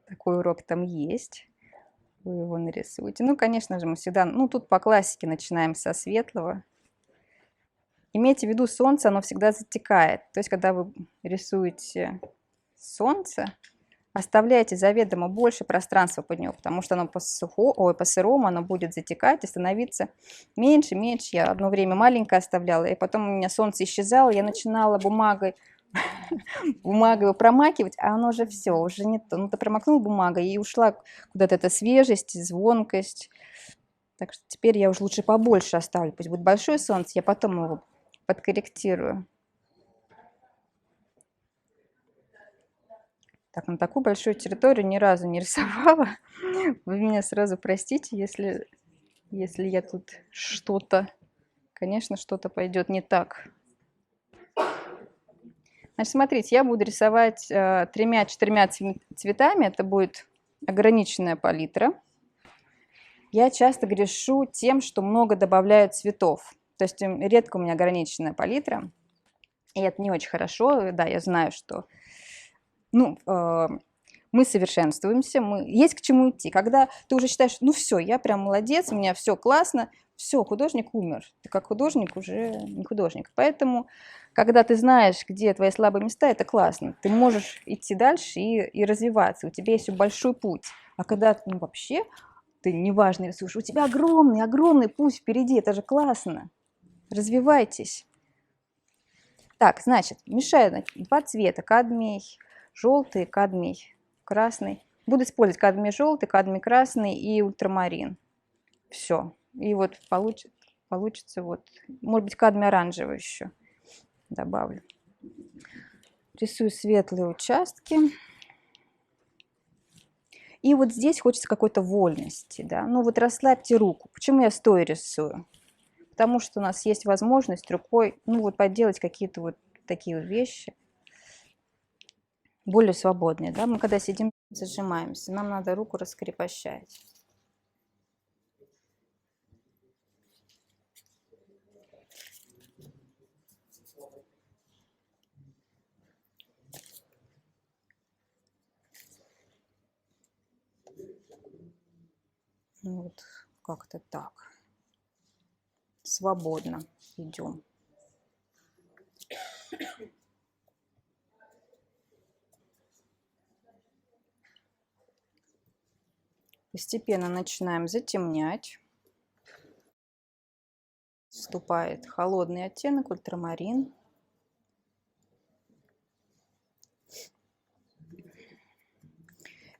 Такой урок там есть. Вы его нарисуете. Ну, конечно же, мы всегда... Ну, тут по классике начинаем со светлого. Имейте в виду, солнце, оно всегда затекает. То есть, когда вы рисуете солнце, оставляйте заведомо больше пространства под него, потому что оно по сырому оно будет затекать и становиться меньше. Я одно время маленькое оставляла, и потом у меня солнце исчезало, я начинала бумагой его промакивать, а оно же все, уже не то. Ну, ты промокнул бумагой, и ушла куда-то эта свежесть, звонкость. Так что теперь я уже лучше побольше оставлю. Пусть будет большое солнце, я потом его подкорректирую. Так, на такую большую территорию ни разу не рисовала. Вы меня сразу простите, если я тут конечно, что-то пойдет не так. Значит, смотрите, я буду рисовать 3-4 цветами. Это будет ограниченная палитра. Я часто грешу тем, что много добавляю цветов. То есть редко у меня ограниченная палитра. И это не очень хорошо. Да, я знаю, что мы совершенствуемся, есть к чему идти. Когда ты уже считаешь, ну все, я прям молодец, у меня все классно, все, художник умер. Ты как художник уже не художник. Поэтому, когда ты знаешь, где твои слабые места, это классно. Ты можешь идти дальше и развиваться. У тебя есть большой путь. А когда вообще ты неважно рисуешь, у тебя огромный путь впереди, это же классно. Развивайтесь. Так, значит, мешаю 2 цвета, кадмий желтый, кадмий красный. Буду использовать кадмий желтый, кадмий красный и ультрамарин. Все. И вот получится вот, может быть, кадмий оранжевый еще добавлю. Рисую светлые участки. И вот здесь хочется какой-то вольности, да. Ну вот расслабьте руку. Почему я стоя рисую? Потому что у нас есть возможность рукой, ну вот поделать какие-то вот такие вот вещи. более свободные, да? Мы когда сидим, зажимаемся, нам надо руку раскрепощать. Ну вот как-то так. Свободно идем. Постепенно начинаем затемнять. Вступает холодный оттенок, ультрамарин.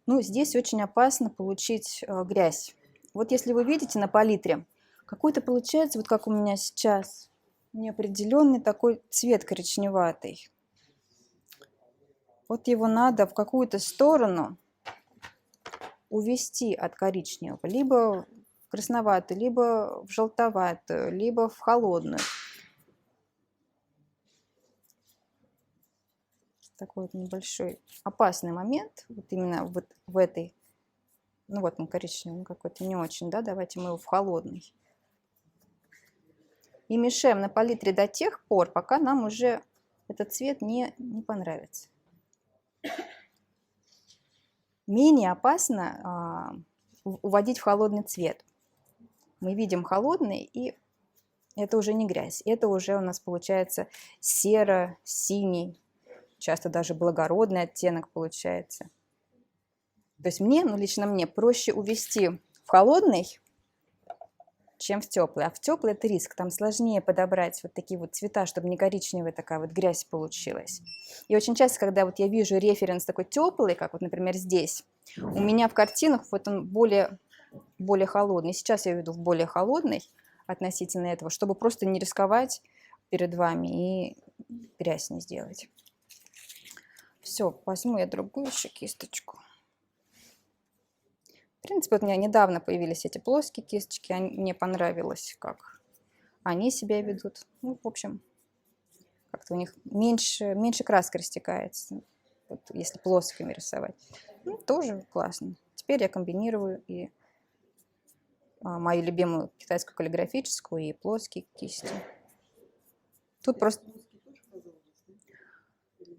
Ну, здесь очень опасно получить грязь. Вот если вы видите на палитре, какой-то получается, вот как у меня сейчас, неопределенный такой цвет коричневатый. Вот его надо в какую-то сторону увести от коричневого, либо в красноватую, либо в желтоватую, либо в холодную. Такой вот небольшой опасный момент, вот именно вот в этой, ну вот он коричневый, он какой-то не очень, да, давайте мы его в холодный. И мешаем на палитре до тех пор, пока нам уже этот цвет не понравится. Менее опасно уводить в холодный цвет. Мы видим холодный, и это уже не грязь, это уже у нас получается серо-синий, часто даже благородный оттенок получается. То есть мне, ну лично мне, проще увести в холодный, чем в теплый. А в теплый это риск, там сложнее подобрать вот такие вот цвета, чтобы не коричневая такая вот грязь получилась. И очень часто, когда вот я вижу референс такой теплый, как вот, например, здесь, у меня в картинах вот он более холодный. Сейчас я веду в более холодный относительно этого, чтобы просто не рисковать перед вами и грязь не сделать. Все, возьму я другую еще кисточку. В принципе, вот у меня недавно появились эти плоские кисточки, мне понравилось, как они себя ведут. Ну, в общем, как-то у них меньше краска растекается, вот, если плоскими рисовать. Ну, тоже классно. Теперь я комбинирую и мою любимую китайскую каллиграфическую, и плоские кисти. Тут просто...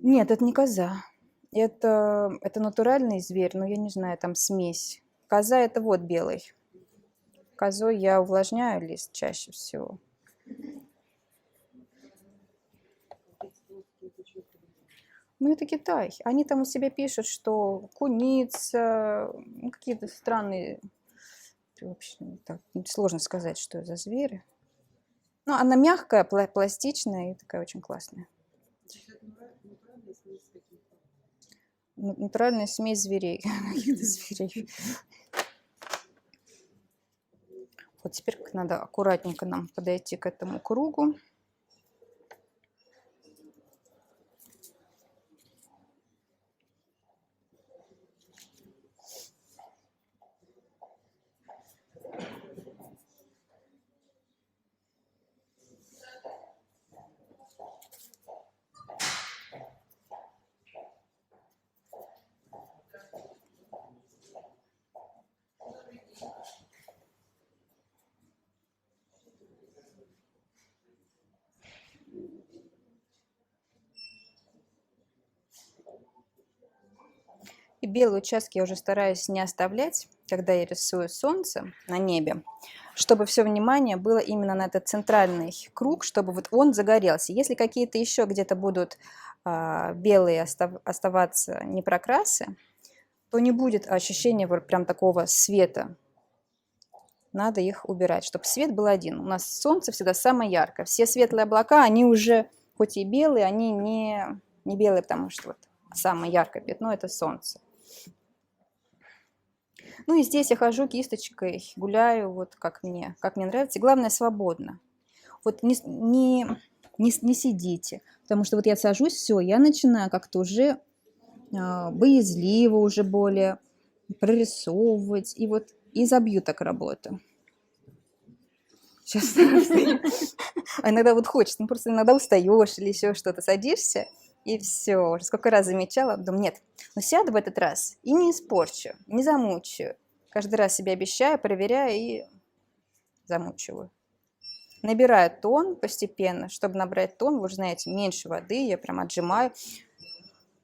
Нет, это не коза. Это натуральный зверь, но я не знаю, там смесь. Коза это вот белый. Козой я увлажняю лист чаще всего. Ну, это Китай. Они там у себя пишут, что куница, ну, какие-то странные... В общем, так, сложно сказать, что это за звери. Ну, она мягкая, пластичная и такая очень классная. Натуральная смесь зверей. Каких-то зверей. Вот теперь надо аккуратненько нам подойти к этому кругу. И белые участки я уже стараюсь не оставлять, когда я рисую солнце на небе, чтобы все внимание было именно на этот центральный круг, чтобы вот он загорелся. Если какие-то еще где-то будут белые оставаться непрокрасы, то не будет ощущения прям такого света. Надо их убирать, чтобы свет был один. У нас солнце всегда самое яркое. Все светлые облака, они уже, хоть и белые, они не белые, потому что вот самое яркое пятно – это солнце. Ну и здесь я хожу кисточкой, гуляю, вот как мне нравится. И главное, свободно. Вот не сидите, потому что вот я сажусь, все, я начинаю как-то уже боязливо уже более прорисовывать. И вот и забью так работу. Сейчас. А иногда вот хочется, ну просто иногда устаешь или еще что-то, садишься, И все. Уже сколько раз замечала, думаю, нет, но сяду в этот раз и не испорчу, не замучаю. Каждый раз себе обещаю, проверяю и замучиваю. Набираю тон постепенно. Чтобы набрать тон, вы уже знаете, меньше воды, я прям отжимаю.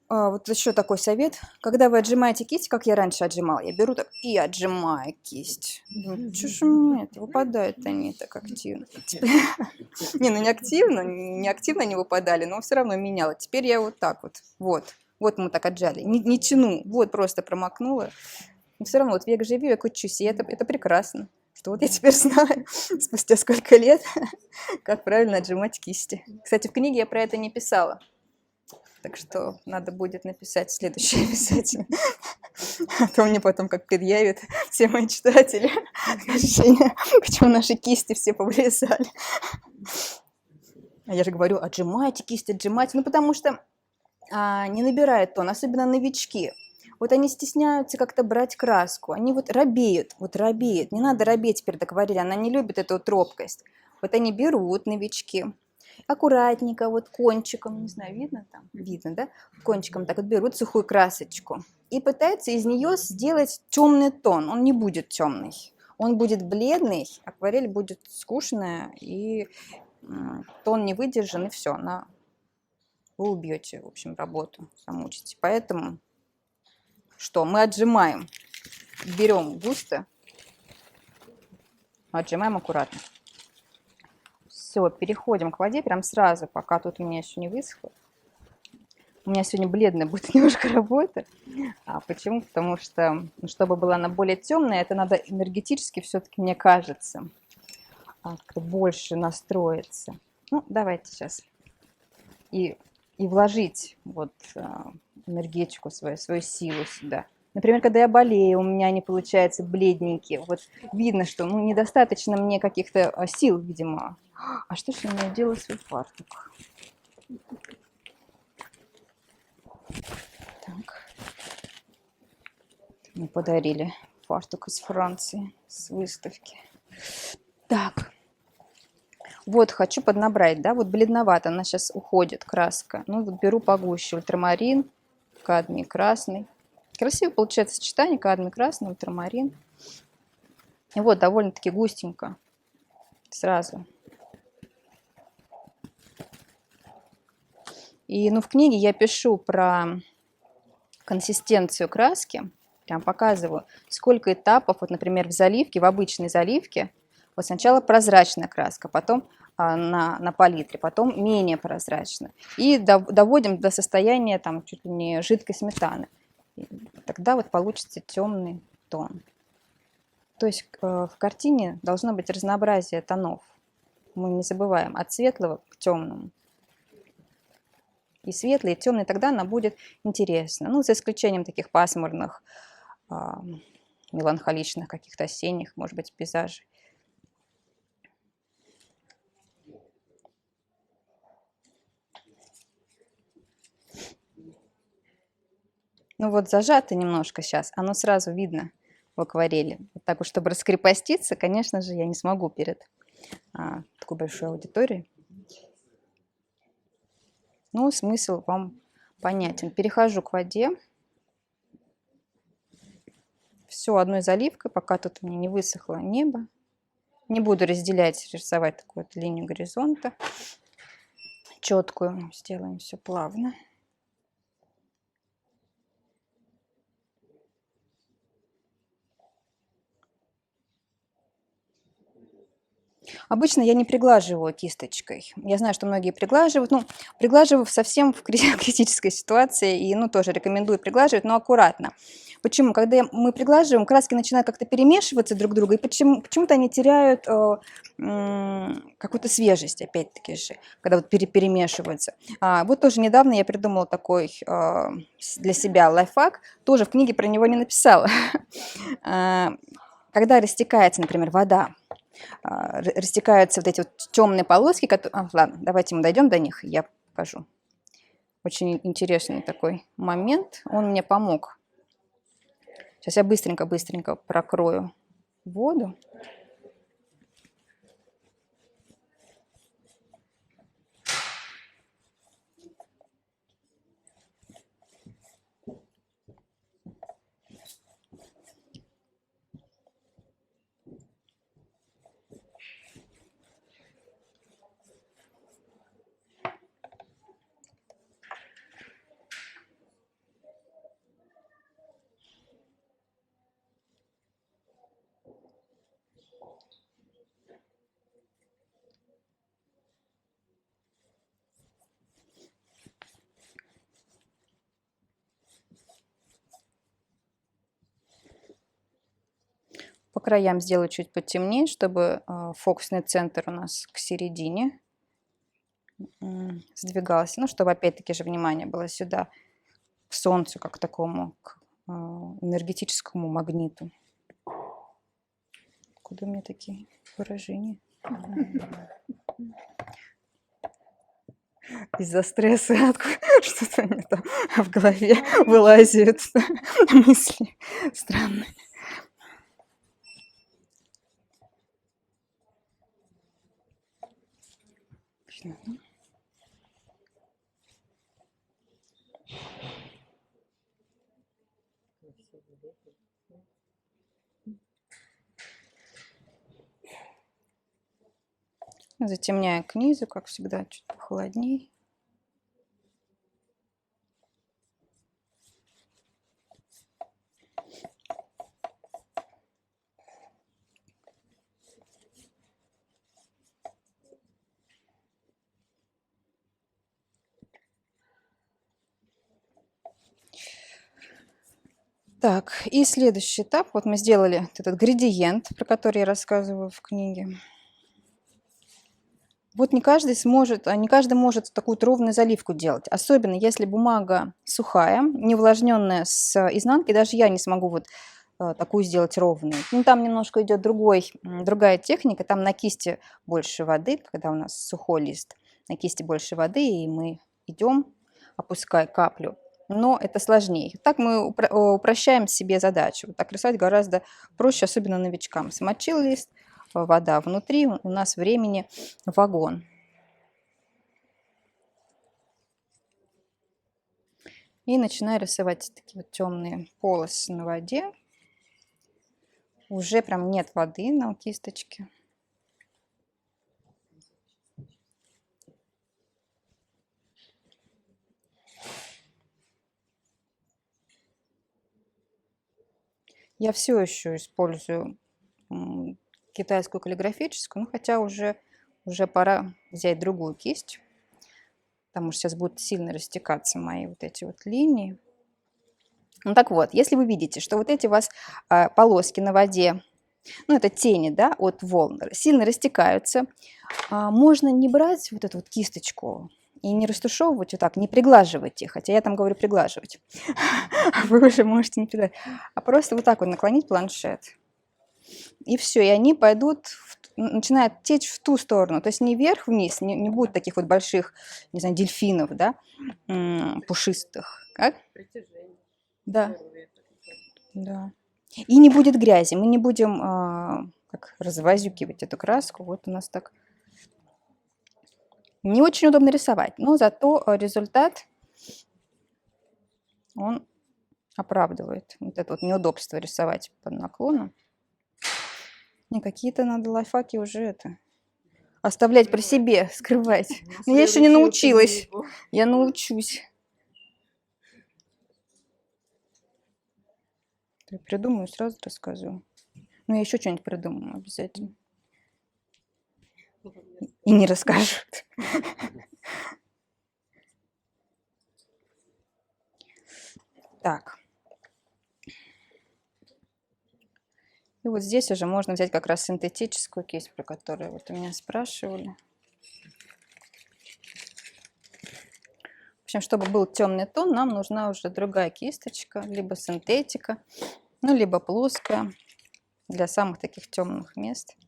Вот еще такой совет. Когда вы отжимаете кисть, как я раньше отжимала, я беру так и отжимаю кисть. Думаю, что ж у меня это выпадают они так активно. Не, ну не активно не выпадали, но все равно меняла. Теперь я вот так вот. Вот мы так отжали. Не тяну, вот просто промокнула. Но все равно вот век живи, век учусь, и это прекрасно. Что вот я теперь знаю, спустя сколько лет, как правильно отжимать кисти. Кстати, в книге я про это не писала. Так что надо будет написать следующее обязательно. А то мне потом как предъявят все мои читатели ощущение, почему наши кисти все повылезали. А я же говорю, отжимайте кисти, отжимайте. Ну, потому что не набирают тон, особенно новички. Вот они стесняются как-то брать краску. Они вот робеют. Не надо робеть перед акварелью, она не любит эту вот робкость. Вот они берут, новички, аккуратненько, вот кончиком, не знаю, видно там? Видно, да? Кончиком так вот берут сухую красочку и пытаются из нее сделать темный тон. Он не будет темный, он будет бледный, акварель будет скучная, и тон не выдержан, и все, вы убьете, в общем, работу, замучите. Поэтому что? Мы отжимаем, берем густо, отжимаем аккуратно. Все, переходим к воде прям сразу, пока тут у меня еще не высохло. У меня сегодня бледная будет немножко работа. Почему? Потому что, чтобы была она более темная, это надо энергетически все-таки, мне кажется, как-то больше настроиться. Ну, давайте сейчас. И вложить вот энергетику свою силу сюда. Например, когда я болею, у меня они получаются бледненькие. Вот видно, что недостаточно мне каких-то сил, видимо. А что же я мне делаю свой фартук? Так. Мне подарили фартук из Франции с выставки. Так. Вот хочу поднабрать, да, вот бледновато, она сейчас уходит, краска. Ну, вот беру погуще ультрамарин, кадмий красный. Красиво получается сочетание кадмий красный, ультрамарин. И вот довольно-таки густенько сразу. И в книге я пишу про консистенцию краски, прям показываю, сколько этапов, вот, например, в заливке, в обычной заливке, вот сначала прозрачная краска, потом на палитре, потом менее прозрачная. И доводим до состояния там чуть ли не жидкой сметаны. И тогда вот получится темный тон. То есть в картине должно быть разнообразие тонов. Мы не забываем от светлого к темному. И светлый, и темный, тогда она будет интересна. Ну, за исключением таких пасмурных, меланхоличных, каких-то осенних, может быть, пейзажей. Ну вот зажато немножко сейчас, оно сразу видно в акварели. Вот так вот, чтобы раскрепоститься, конечно же, я не смогу перед такой большой аудиторией. Ну, смысл вам понятен. Перехожу к воде. Все одной заливкой, пока тут у меня не высохло небо. Не буду разделять, рисовать такую вот линию горизонта. Четкую. Сделаем все плавно. Обычно я не приглаживаю кисточкой. Я знаю, что многие приглаживают. Ну, приглаживаю совсем в критической ситуации. И, тоже рекомендую приглаживать, но аккуратно. Почему? Когда мы приглаживаем, краски начинают как-то перемешиваться друг с другом, и почему-то они теряют какую-то свежесть, опять-таки же, когда вот перемешиваются. Вот тоже недавно я придумала такой для себя лайфхак. Тоже в книге про него не написала. Когда растекается, например, вода, растекаются вот эти вот темные полоски, которые... ладно, давайте мы дойдем до них, я покажу. Очень интересный такой момент, он мне помог. Сейчас я быстренько прокрою воду. По краям сделаю чуть потемнее, чтобы фокусный центр у нас к середине сдвигался. Ну, чтобы опять-таки же внимание было сюда, к солнцу, как к такому, к энергетическому магниту. Куда у меня такие выражения? Из-за стресса что-то у меня там в голове вылазят мысли странные. Затемняю к низу, как всегда, чуть похолоднее. Так, и следующий этап. Вот мы сделали этот градиент, про который я рассказываю в книге. Вот не каждый может такую ровную заливку делать. Особенно если бумага сухая, не увлажненная с изнанки. Даже я не смогу вот такую сделать ровную. Ну, там немножко идет другая техника. Там на кисти больше воды, когда у нас сухой лист. На кисти больше воды, и мы идем, опуская каплю. Но это сложнее. Так мы упрощаем себе задачу. Так рисовать гораздо проще, особенно новичкам. Смочил лист, вода внутри, у нас времени вагон. И начинаю рисовать такие вот темные полосы на воде. Уже прям нет воды на кисточке. Я все еще использую китайскую каллиграфическую, ну, хотя уже пора взять другую кисть, потому что сейчас будут сильно растекаться мои вот эти вот линии. Ну так вот, если вы видите, что вот эти у вас полоски на воде, ну это тени, да, от волн, сильно растекаются, можно не брать вот эту вот кисточку и не растушевывать вот так, не приглаживать их, хотя я там говорю приглаживать, вы уже можете не приглаживать, а просто вот так вот наклонить планшет. И все, и они пойдут, начинают течь в ту сторону. То есть не вверх-вниз, не будет таких вот больших, не знаю, дельфинов, да, пушистых. Как? Притяжение. Да. Да. И не будет грязи. Мы не будем как развозюкивать эту краску. Вот у нас так. Не очень удобно рисовать, но зато результат, он оправдывает вот это вот неудобство рисовать под наклоном. Не, какие-то надо лайфхаки уже это оставлять при себе, скрывать. Но я еще не научилась. Я научусь. Я придумаю, сразу рассказываю. Ну, я еще что-нибудь придумаю обязательно. И не расскажут. Так. И вот здесь уже можно взять как раз синтетическую кисть, про которую вот у меня спрашивали. В общем, чтобы был темный тон, нам нужна уже другая кисточка, либо синтетика, ну, либо плоская, для самых таких темных мест.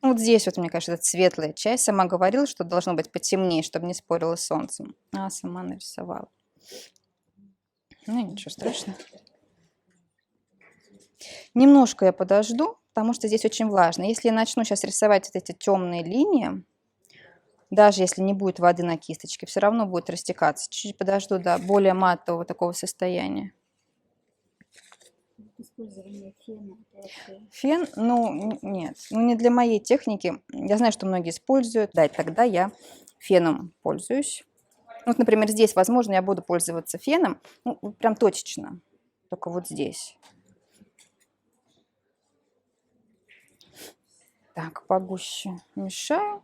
Ну, вот здесь вот, мне кажется, это светлая часть. Сама говорила, что должно быть потемнее, чтобы не спорило с солнцем. А сама нарисовала. Ну, ничего страшного. Немножко я подожду, потому что здесь очень важно. Если я начну сейчас рисовать вот эти темные линии, даже если не будет воды на кисточке, все равно будет растекаться. Чуть-чуть подожду до более матового такого состояния. Использование фена. Фен, ну, нет, ну не для моей техники. Я знаю, что многие используют. Да, и тогда я феном пользуюсь. Вот, например, здесь, возможно, я буду пользоваться феном, ну, прям точечно, только вот здесь. Так, погуще мешаю.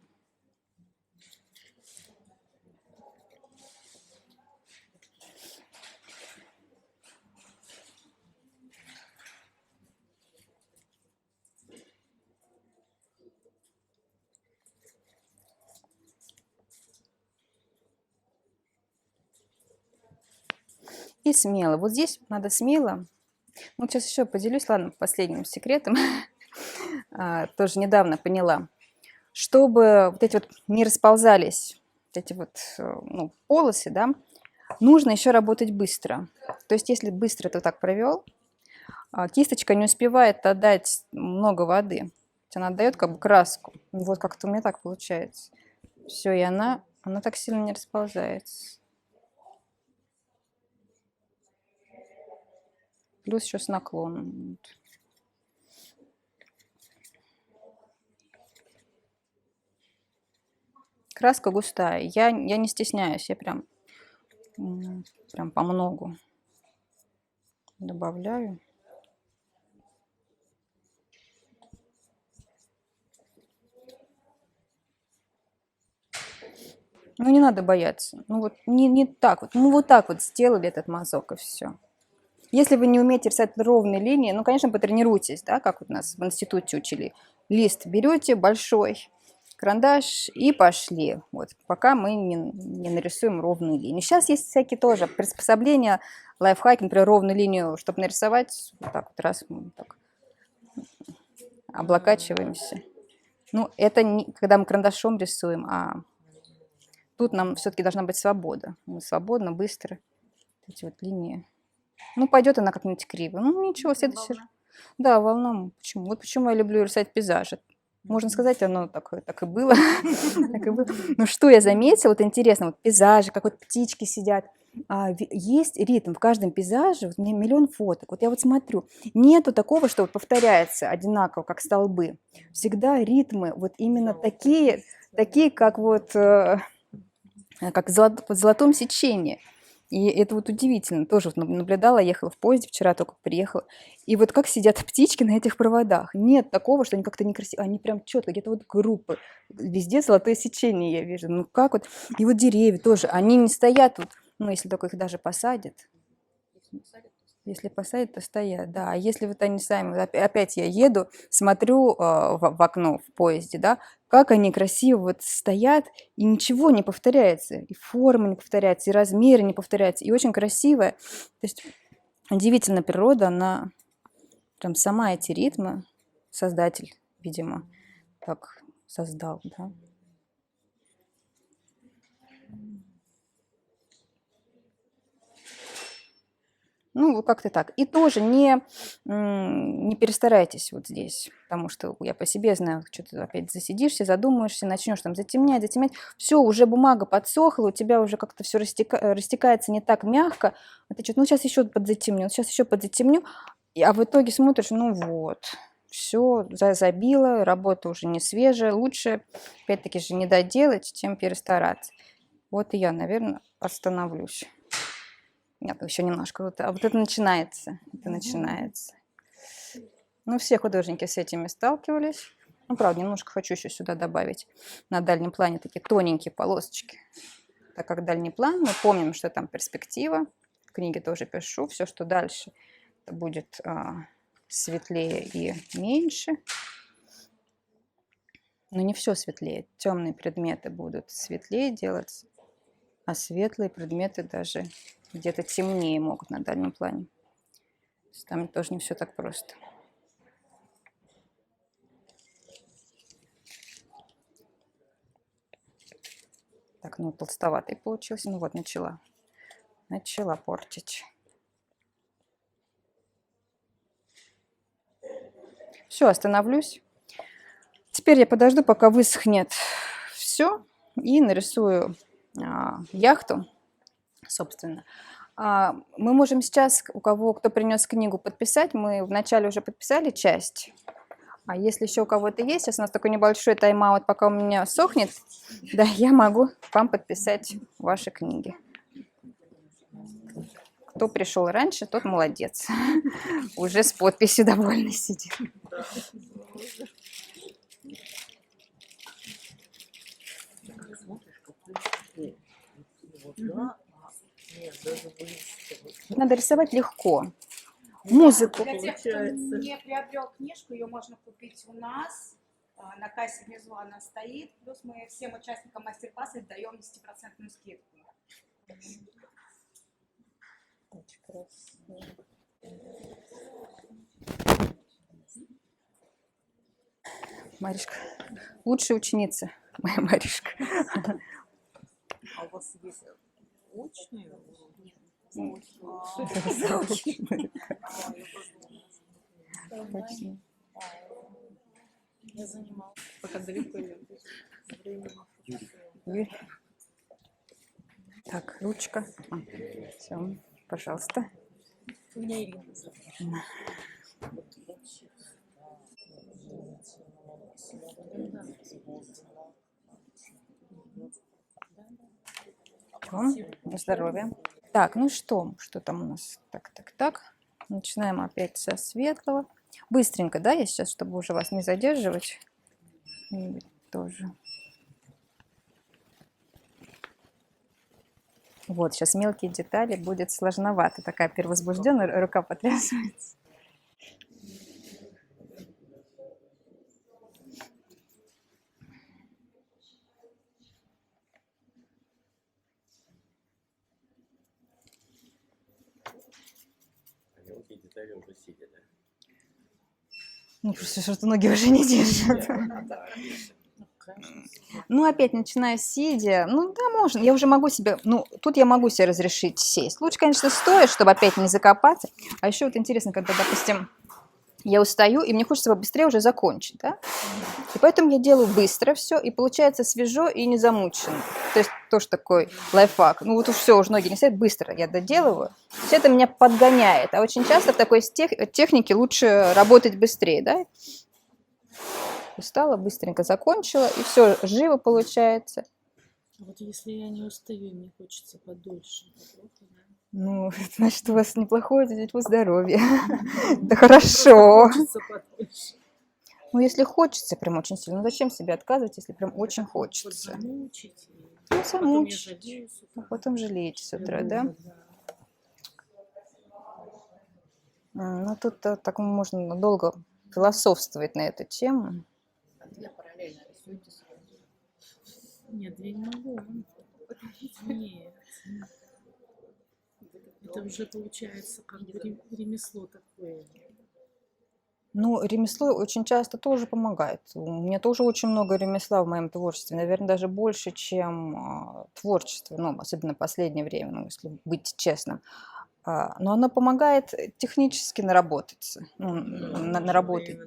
и смело. Вот здесь надо смело. Ну, сейчас еще поделюсь, ладно, последним секретом. Тоже недавно поняла. Чтобы вот эти вот не расползались, вот эти вот ну, полосы, да, нужно еще работать быстро. То есть, если быстро ты так провел, кисточка не успевает отдать много воды. Она отдает как бы краску. Вот как-то у меня так получается. Все, и она так сильно не расползается. Плюс еще с наклоном. Краска густая. Я не стесняюсь, я прям по многу добавляю. Ну, не надо бояться. Ну, вот не так вот. Ну, вот так вот сделали этот мазок, и все. Если вы не умеете рисовать ровные линии, ну, конечно, потренируйтесь, да, как вот нас в институте учили. Лист берете большой, карандаш и пошли. Вот, пока мы не нарисуем ровную линию. Сейчас есть всякие тоже приспособления, лайфхаки, например, ровную линию, чтобы нарисовать, вот так вот раз мы так облокачиваемся. Ну, это не, когда мы карандашом рисуем, а тут нам все-таки должна быть свобода. Мы свободно, быстро эти вот линии. Ну, пойдет она как-нибудь криво. Ну, ничего, следующий раз. Да, волна. Почему? Вот почему я люблю рисовать пейзажи. Можно сказать, оно так и было. Ну, что я заметила, вот интересно, вот пейзажи, как вот птички сидят. Есть ритм в каждом пейзаже, вот у меня миллион фоток. Вот я вот смотрю, нету такого, что вот повторяется одинаково, как столбы. Всегда ритмы вот именно такие как вот как в золотом сечении. И это вот удивительно. Тоже вот наблюдала, ехала в поезде, вчера только приехала. И вот как сидят птички на этих проводах. Нет такого, что они как-то некрасиво. Они прям четко, где-то вот группы. Везде золотое сечение я вижу. Ну как вот. И вот деревья тоже. Они не стоят вот, ну если только их даже посадят. Если посадят, то стоят, да. А если вот они сами, вот опять я еду, смотрю в окно в поезде, да, как они красиво вот стоят, и ничего не повторяется. И форма не повторяется, и размеры не повторяются, и очень красивая. То есть удивительная природа, она прям сама эти ритмы, создатель, видимо, так создал, да. Ну, как-то так. И тоже не перестарайтесь вот здесь, потому что я по себе знаю, что ты опять засидишься, задумаешься, начнешь там затемнять. Все, уже бумага подсохла, у тебя уже как-то все растекается не так мягко. А ты что-то, ну, сейчас еще подзатемню. А в итоге смотришь, ну вот, все забило, работа уже не свежая. Лучше, опять-таки же, не доделать, чем перестараться. Вот и я, наверное, остановлюсь. Нет, еще немножко. Вот это начинается. Это начинается. Ну, все художники с этими сталкивались. Ну, правда, немножко хочу еще сюда добавить на дальнем плане такие тоненькие полосочки. Так как дальний план, мы помним, что там перспектива. В книге тоже пишу. Все, что дальше, это будет светлее и меньше. Но не все светлее. Темные предметы будут светлее делаться, а светлые предметы даже где-то темнее могут на дальнем плане. То есть там тоже не все так просто. Так, ну толстоватый получился. Ну вот, начала портить. Все, остановлюсь. Теперь я подожду, пока высохнет все, и нарисую яхту, собственно. Мы можем сейчас, кто принес книгу, подписать. Мы вначале уже подписали часть. А если еще у кого-то есть, сейчас у нас такой небольшой тайм-аут, пока у меня сохнет, да, я могу вам подписать ваши книги. Кто пришел раньше, тот молодец. Уже с подписью довольный сидит. Надо рисовать легко. Музыку. Для тех, кто не приобрел книжку, ее можно купить у нас. На кассе внизу она стоит. Плюс мы всем участникам мастер-класса даем 10% скидку. Очень красиво. Маришка, лучшая ученица, моя Маришка. А у вас есть очные уроки? Точно. Я занималась. Пока далеко я время. Юрий. Так, ручка. Все, пожалуйста. У меня Ирина зовут. Всё, на здоровье. Так, ну что там у нас? Так. Начинаем опять со светлого. Быстренько, да, я сейчас, чтобы уже вас не задерживать. И тоже. Вот, сейчас мелкие детали будет сложновато. Такая перевозбужденная, рука потрясывается. А мелкие детали уже сидя, да? Ну, просто что-то ноги уже не держат. Да, отлично. Ну, опять начиная сидя, ну да, можно. Я уже могу себе, ну, тут я могу себе разрешить сесть. Лучше, конечно, стоя, чтобы опять не закопаться. А еще вот интересно, когда, допустим, я устаю, и мне хочется побыстрее уже закончить, да? И поэтому я делаю быстро все, и получается свежо и не замучено. То есть тоже такой лайфхак. Ну вот уж все, уже ноги не стоят, быстро я доделываю. Все это меня подгоняет. А очень часто в такой технике лучше работать быстрее, да? Устала, быстренько закончила, и все живо получается. Вот если я не устаю, мне хочется подольше. Ну, значит, у вас неплохое здоровье. Это хорошо. Хочется подольше. Ну, если хочется прям очень сильно, ну зачем себе отказывать, если прям очень хочется? Замучить. Ну, Потом я замучить. жалею с утра. А потом жалеете с утра, да? Ну, тут так можно долго философствовать на эту тему. Я параллельно рисуете сразу. Нет, я не могу. Нет. Это уже получается как бы ремесло такое. Ну, ремесло очень часто тоже помогает. У меня тоже очень много ремесла в моем творчестве. Наверное, даже больше, чем творчество. Ну, особенно в последнее время, ну, если быть честным. Но оно помогает технически наработаться. Ну, наработать.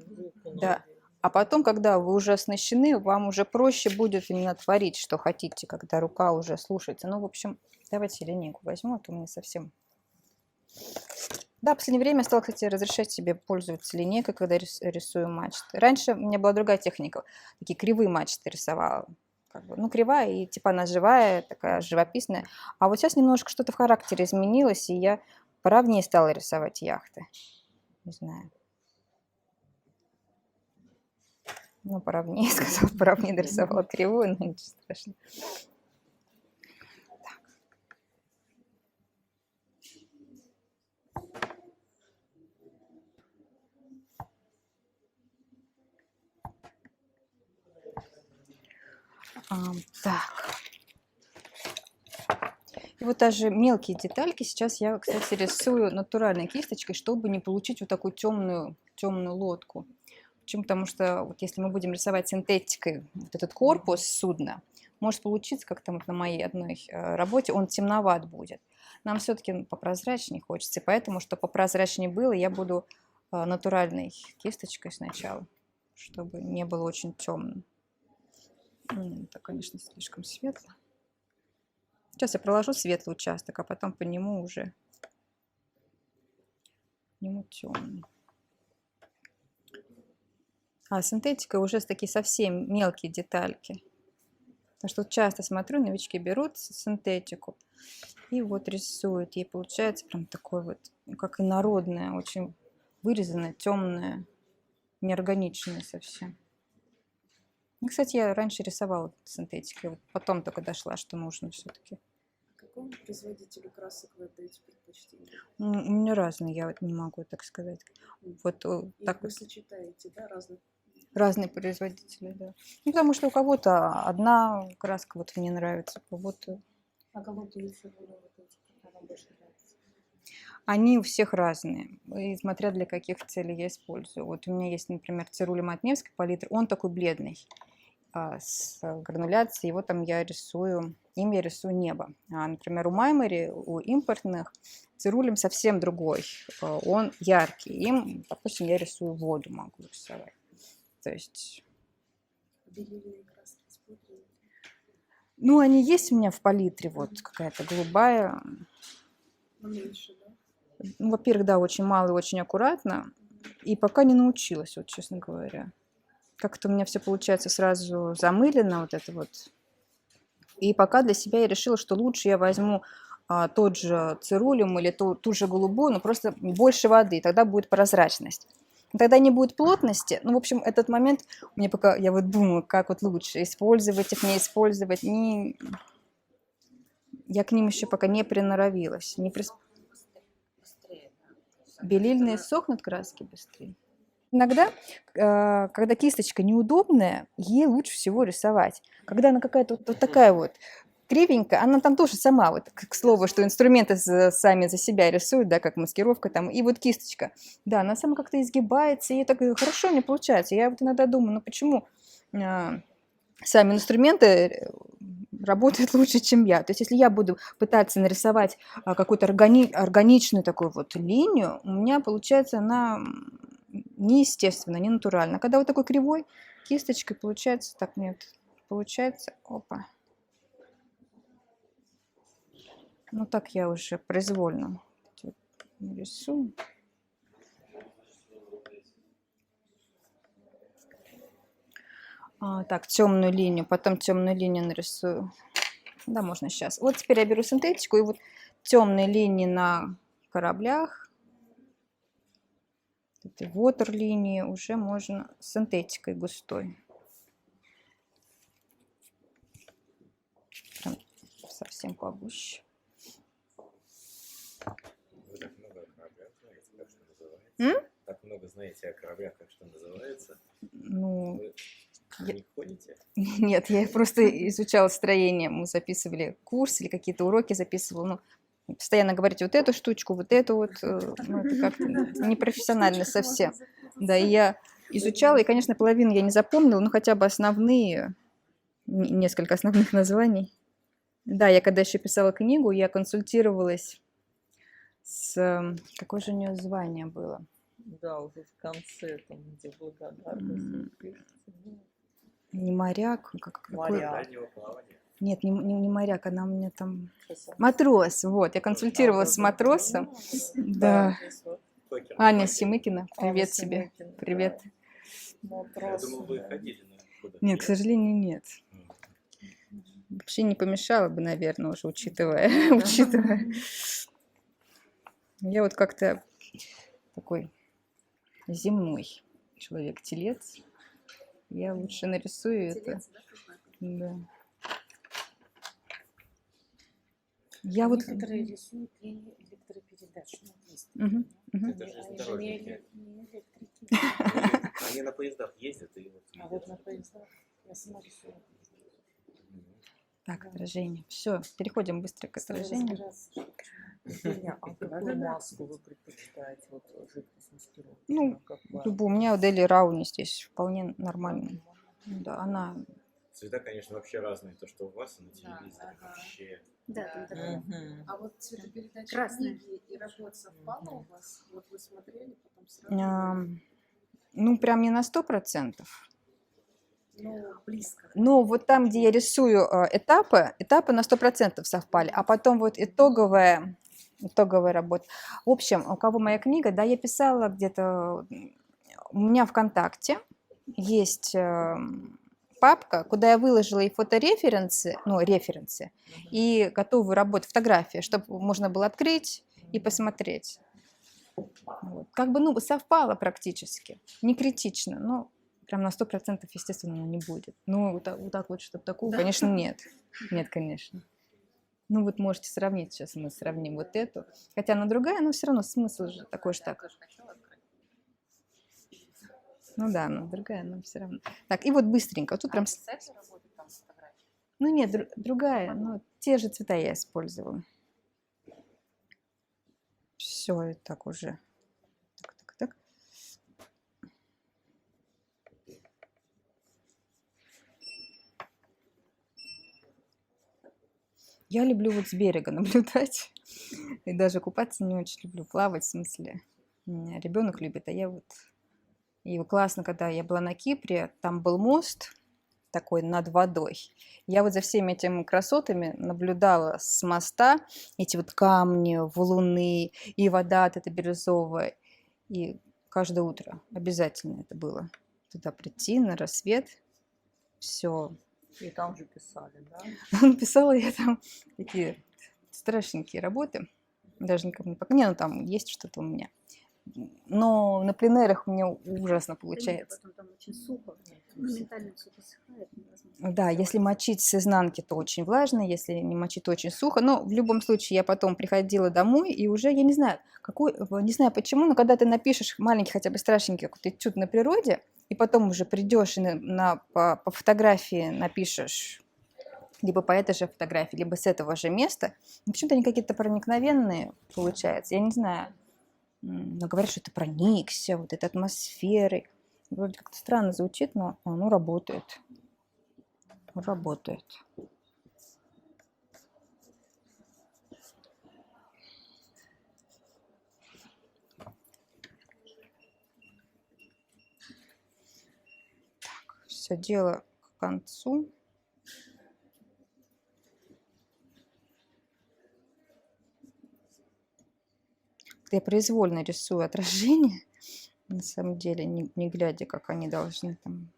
Да. А потом, когда вы уже оснащены, вам уже проще будет именно творить, что хотите, когда рука уже слушается. Ну, в общем, давайте линейку возьму, а то мне совсем... Да, в последнее время я стала, кстати, разрешать себе пользоваться линейкой, когда рисую мачты. Раньше у меня была другая техника. Такие кривые мачты рисовала. Как бы, ну, кривая и типа она живая, такая живописная. А вот сейчас немножко что-то в характере изменилось, и я поровнее стала рисовать яхты. Не знаю. Ну, поровнее, сказала, поровнее нарисовала кривую, но ничего страшного. Так. И вот даже мелкие детальки сейчас я, кстати, рисую натуральной кисточкой, чтобы не получить вот такую темную лодку. Почему? Потому что вот если мы будем рисовать синтетикой вот этот корпус судна, может получиться, как там вот на моей одной работе, он темноват будет. Нам все-таки попрозрачнее хочется, и поэтому, чтобы попрозрачнее было, я буду натуральной кисточкой сначала, чтобы не было очень темным. Это, конечно, слишком светло. Сейчас я проложу светлый участок, а потом по нему уже темный. А синтетика уже такие совсем мелкие детальки. Потому что часто смотрю, новички берут синтетику и вот рисуют. И получается прям такое вот, как инородное, очень вырезанное, темное, неорганичное совсем. И, кстати, я раньше рисовала синтетикой, вот потом только дошла, что нужно все-таки. Какому производителю красок вы отдаете предпочтение? У меня разные, я вот не могу так сказать. Вот И так вы вот. сочетаете, да, разных? Разные производители, да. Ну, потому что у кого-то одна краска вот мне нравится, у кого-то... А голубые фигуры вот эти, как вам больше нравится? Они у всех разные, и смотря для каких целей я использую. Вот у меня есть, например, Цируль Матневский палитр, он такой бледный, с грануляцией, его там я рисую небо. Например, у Маймори, у импортных, Цирулем совсем другой, он яркий, им, допустим, я рисую воду, могу рисовать. То есть, Белильные краски используете? ну, они есть у меня в палитре, вот какая-то голубая. Ну, меньше, да? Ну, во-первых, да, очень мало и очень аккуратно, и пока не научилась, вот честно говоря. Как-то у меня все получается сразу замылено, вот это вот. И пока для себя я решила, что лучше я возьму тот же цирулиум или ту же голубую, но просто больше воды, тогда будет прозрачность. Тогда не будет плотности. Ну, в общем, этот момент, мне пока, я вот думаю, как вот лучше, использовать их, не использовать. Я к ним еще пока не приноровилась. Быстрее, да. Белильные сохнут краски быстрее. Иногда, когда кисточка неудобная, ей лучше всего рисовать. Когда она какая-то вот такая вот кривенькая, она там тоже сама, вот, к слову, что инструменты сами за себя рисуют, да, как маскировка там, и вот кисточка, да, она сама как-то изгибается, и так хорошо не получается. Я вот иногда думаю, ну почему сами инструменты работают лучше, чем я. То есть если я буду пытаться нарисовать какую-то органичную такую вот линию, у меня получается она неестественно, не натурально. Когда вот такой кривой кисточкой получается, так нет, получается, опа. Ну так я уже произвольно рисую. Так, темную линию, потом темную линию нарисую. Да, можно сейчас. Вот теперь я беру синтетику, и вот темные линии на кораблях, этой вотер-линии уже можно синтетикой густой. Прям совсем погуще. Вы так много о кораблях знаете, как что называется? Так много знаете о кораблях, как что называется? Ну, Вы не ходите? нет, я просто изучала строение. Мы записывали курс или какие-то уроки записывала. Ну, постоянно говорить вот эту штучку, вот эту вот. Ну, это как-то непрофессионально совсем. Да, и я изучала, и, конечно, половину я не запомнила, но хотя бы основные, несколько основных названий. Да, я когда еще писала книгу, я консультировалась с... Какое же у нее звание было? Да, уже в конце, там, где благодарность. Не моряк, какой... Моряк. Дальнего плавания. Нет, не моряк, она у меня там... Матрос, вот, я консультировалась с матросом. Да. Токер. Аня Семыкина, привет тебе. Привет. Я думал, вы ходили на куда-то. Нет, к сожалению, нет. Вообще не помешало бы, наверное, уже учитывая. Я вот как-то такой земной человек-телец. Я лучше нарисую это. Да. Я вот... Некоторые рисуют и электропередач. Ну, есть. Это же Они же железнодорожники. не электрики. Они на поездах ездят и вот... А вот на поездах я сама рисую. Так, отражение. Все, переходим быстро к отражению. А какую маску вы предпочитаете? Вот жидкость маскировки? Ну, любую. У меня у Дели Рауни здесь вполне нормально. Да, она... Цвета, конечно, вообще разные. То, что у вас, и на телевизоре вообще... Да, там такое. А вот цветопередача Красная. книги и работа совпала у вас? Вот вы смотрели, потом сравнили? Ну, прям не на 100%. Ну, близко. Но вот там, где я рисую этапы на 100% совпали, а потом вот итоговая работа. В общем, у кого моя книга, да, я писала где-то... У меня ВКонтакте есть папка, куда я выложила и фотореференсы, ну, референсы, и готовую работу, фотографии, чтобы можно было открыть и посмотреть. Вот. Как бы, ну, совпало практически, не критично, но прям на 100%, естественно, не будет. Ну, вот так вот, чтобы такого, конечно, нет. Нет, конечно. Ну, вот можете сравнить, сейчас мы сравним вот эту. Хотя она другая, но все равно смысл же такой же так. Ну да, она другая, но все равно. Так, и вот быстренько. Тут прям... Ну нет, другая, но те же цвета я использовала. Все, и так уже. Так. Я люблю вот с берега наблюдать. И даже купаться не очень люблю. Плавать, в смысле. Ребенок любит, а я вот... И классно, когда я была на Кипре, там был мост такой над водой. Я вот за всеми этими красотами наблюдала с моста эти вот камни, валуны, и вода от этой бирюзовая. И каждое утро обязательно это было. Туда прийти на рассвет. Все. И там же писали, да? Написала я там такие страшненькие работы. Даже никому не показывала. Не, ну там есть что-то у меня. Но на пленэрах у меня ужасно получается. Потом там очень сухо, моментально все посыхает. невозможно Да, рисовать. если мочить с изнанки, то очень влажно, если не мочить, то очень сухо. Но в любом случае я потом приходила домой, и уже, я не знаю, не знаю почему, но когда ты напишешь маленький, хотя бы страшненький какой-то этюд на природе, и потом уже придешь и по фотографии напишешь либо по этой же фотографии, либо с этого же места, почему-то они какие-то проникновенные получаются. Я не знаю, но говорят, что ты проникся вот этой атмосферой. Вроде как-то странно звучит, но оно работает. Работает. Так, все дело к концу. Я произвольно рисую отражения, на самом деле, не глядя, как они должны там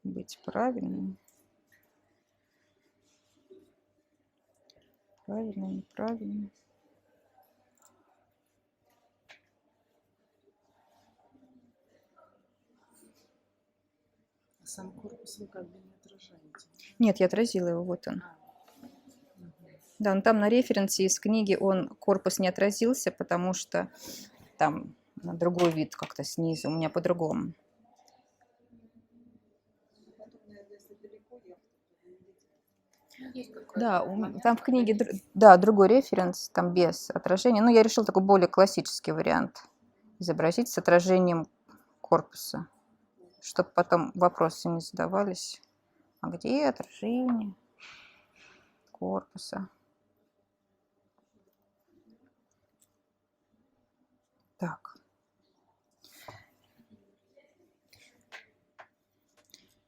быть правильными. Правильно, неправильно. А сам корпус вы как бы не отражаете. Нет, я отразила его, вот он. Мгм. Да, но там на референсе из книги корпус не отразился, потому что там на другой вид как-то снизу, у меня по-другому. Есть какое-то Да, момент, там в книге, да, другой референс, там без отражения. Ну, я решила такой более классический вариант изобразить с отражением корпуса, чтобы потом вопросы не задавались. А где отражение корпуса? Так.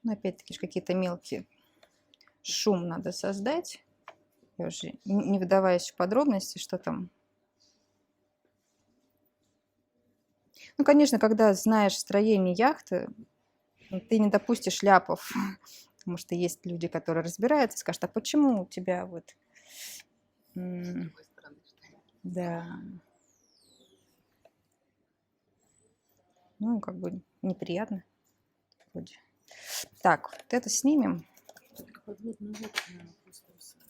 Ну, опять-таки, какие-то мелкие шум надо создать. Я уже не вдаваясь в подробности, что там. Ну, конечно, когда знаешь строение яхты, ты не допустишь ляпов, потому что есть люди, которые разбираются, и скажут, а почему у тебя вот... Да. Ну, как бы неприятно. Вроде. Так, вот это снимем. подводную лодку, наверное, просто рисовать.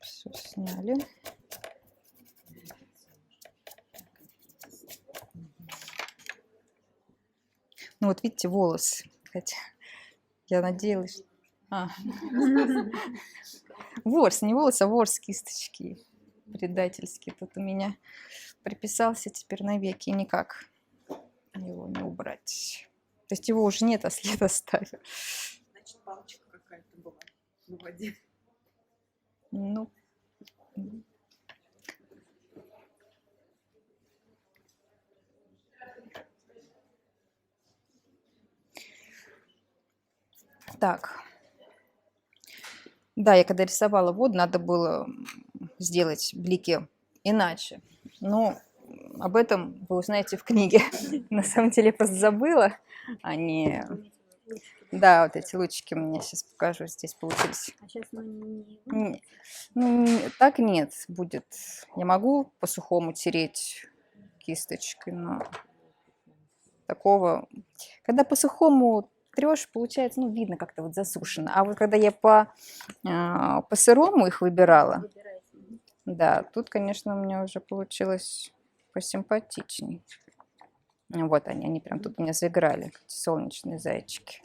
Все сняли. Ну вот видите, волос. Хотя я надеялась. Ворс, не волос, а ворс кисточки. Предательский. Тут у меня приписался теперь навеки. Никак его не убрать. То есть его уже нет, а след оставил. Значит, палочка какая-то была на воде. Ну. Так. Да, я когда рисовала воду, надо было сделать блики иначе. Но об этом вы узнаете в книге. На самом деле я просто забыла. Они... Да, вот эти лучики у меня сейчас покажу, здесь получились. А сейчас не... Так нет, будет. Я могу по-сухому тереть кисточкой, но такого... Когда по-сухому трешь, получается, ну, видно как-то вот засушено. А вот когда я по сырому их выбирала, да, тут, конечно, у меня уже получилось посимпатичней. Вот они прям тут у меня заиграли, солнечные зайчики.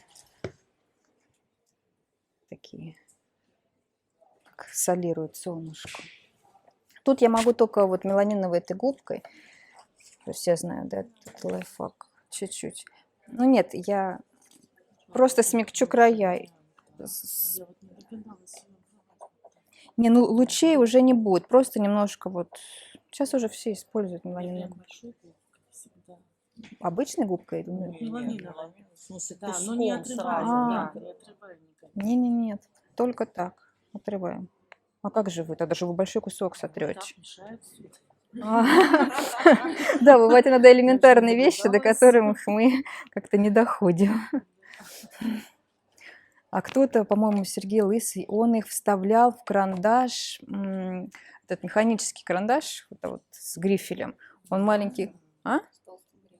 такие, как солирует солнышко. Тут я могу только вот меланиновой этой губкой, то есть я знаю, да, этот лайфхак, чуть-чуть. Ну нет, я просто смягчу края. Я вот не догадалась. Не, ну лучей уже не будет, просто немножко вот. Сейчас уже все используют Я меланиновую. прям большой губкой всегда. Обычной губкой или нет? Меланиновая. В смысле, Да, но не куском отрываю, сразу, А. да, не отрываю никак. Не, нет, только так, отрываем. А как же вы? Тогда же вы большой кусок сотрете. Так мешает сюда. Да, бывает иногда элементарные вещи, до которых мы как-то не доходим. А кто-то, по-моему, Сергей Лысый, он их вставлял в карандаш, этот механический карандаш, вот с грифелем. Он маленький,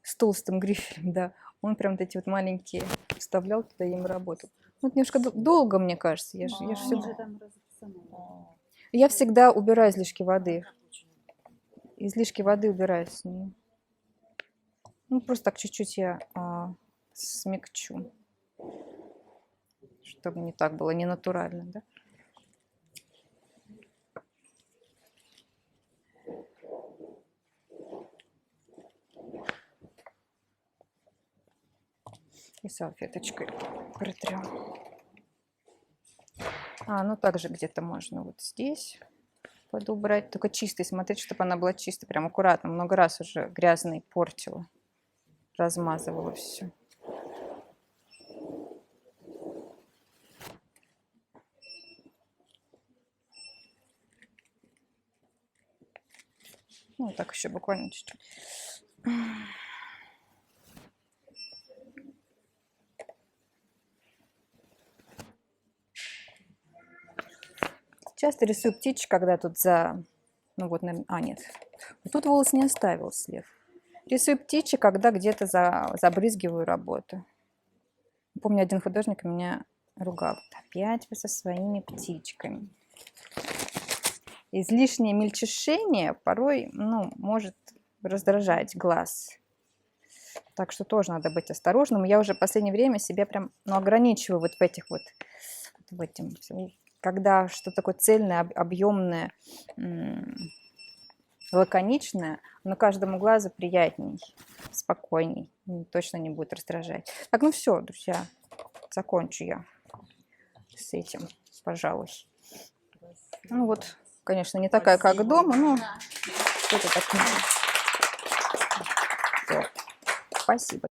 с толстым грифелем, да. Он прям вот эти вот маленькие вставлял туда и им работал. Ну, это немножко долго, мне кажется. Я всегда убираю излишки воды. Излишки воды убираю с ней. Ну, просто так чуть-чуть я смягчу, чтобы не так было ненатурально, да? И салфеточкой протрем. Ну также где-то можно вот здесь подубрать. Только чистый, смотрите, чтобы она была чистой, прям аккуратно. Много раз уже грязный портила, размазывала все. Ну, так еще буквально чуть-чуть. Часто рисую птичек, когда тут ну вот, нет. Тут волос не оставил след. Рисую птичек, когда где-то забрызгиваю работу. Помню, один художник меня ругал. Опять вы со своими птичками. Излишнее мельчешение порой, может раздражать глаз. Так что тоже надо быть осторожным. Я уже в последнее время себя прям, ограничиваю вот в этих вот, в этом, когда что-то такое цельное, объемное, лаконичное, но каждому глазу приятней, спокойней, точно не будет раздражать. Так, ну все, друзья, закончу я с этим, пожалуй. Ну вот, конечно, не такая, как дома, но что-то такое. Спасибо.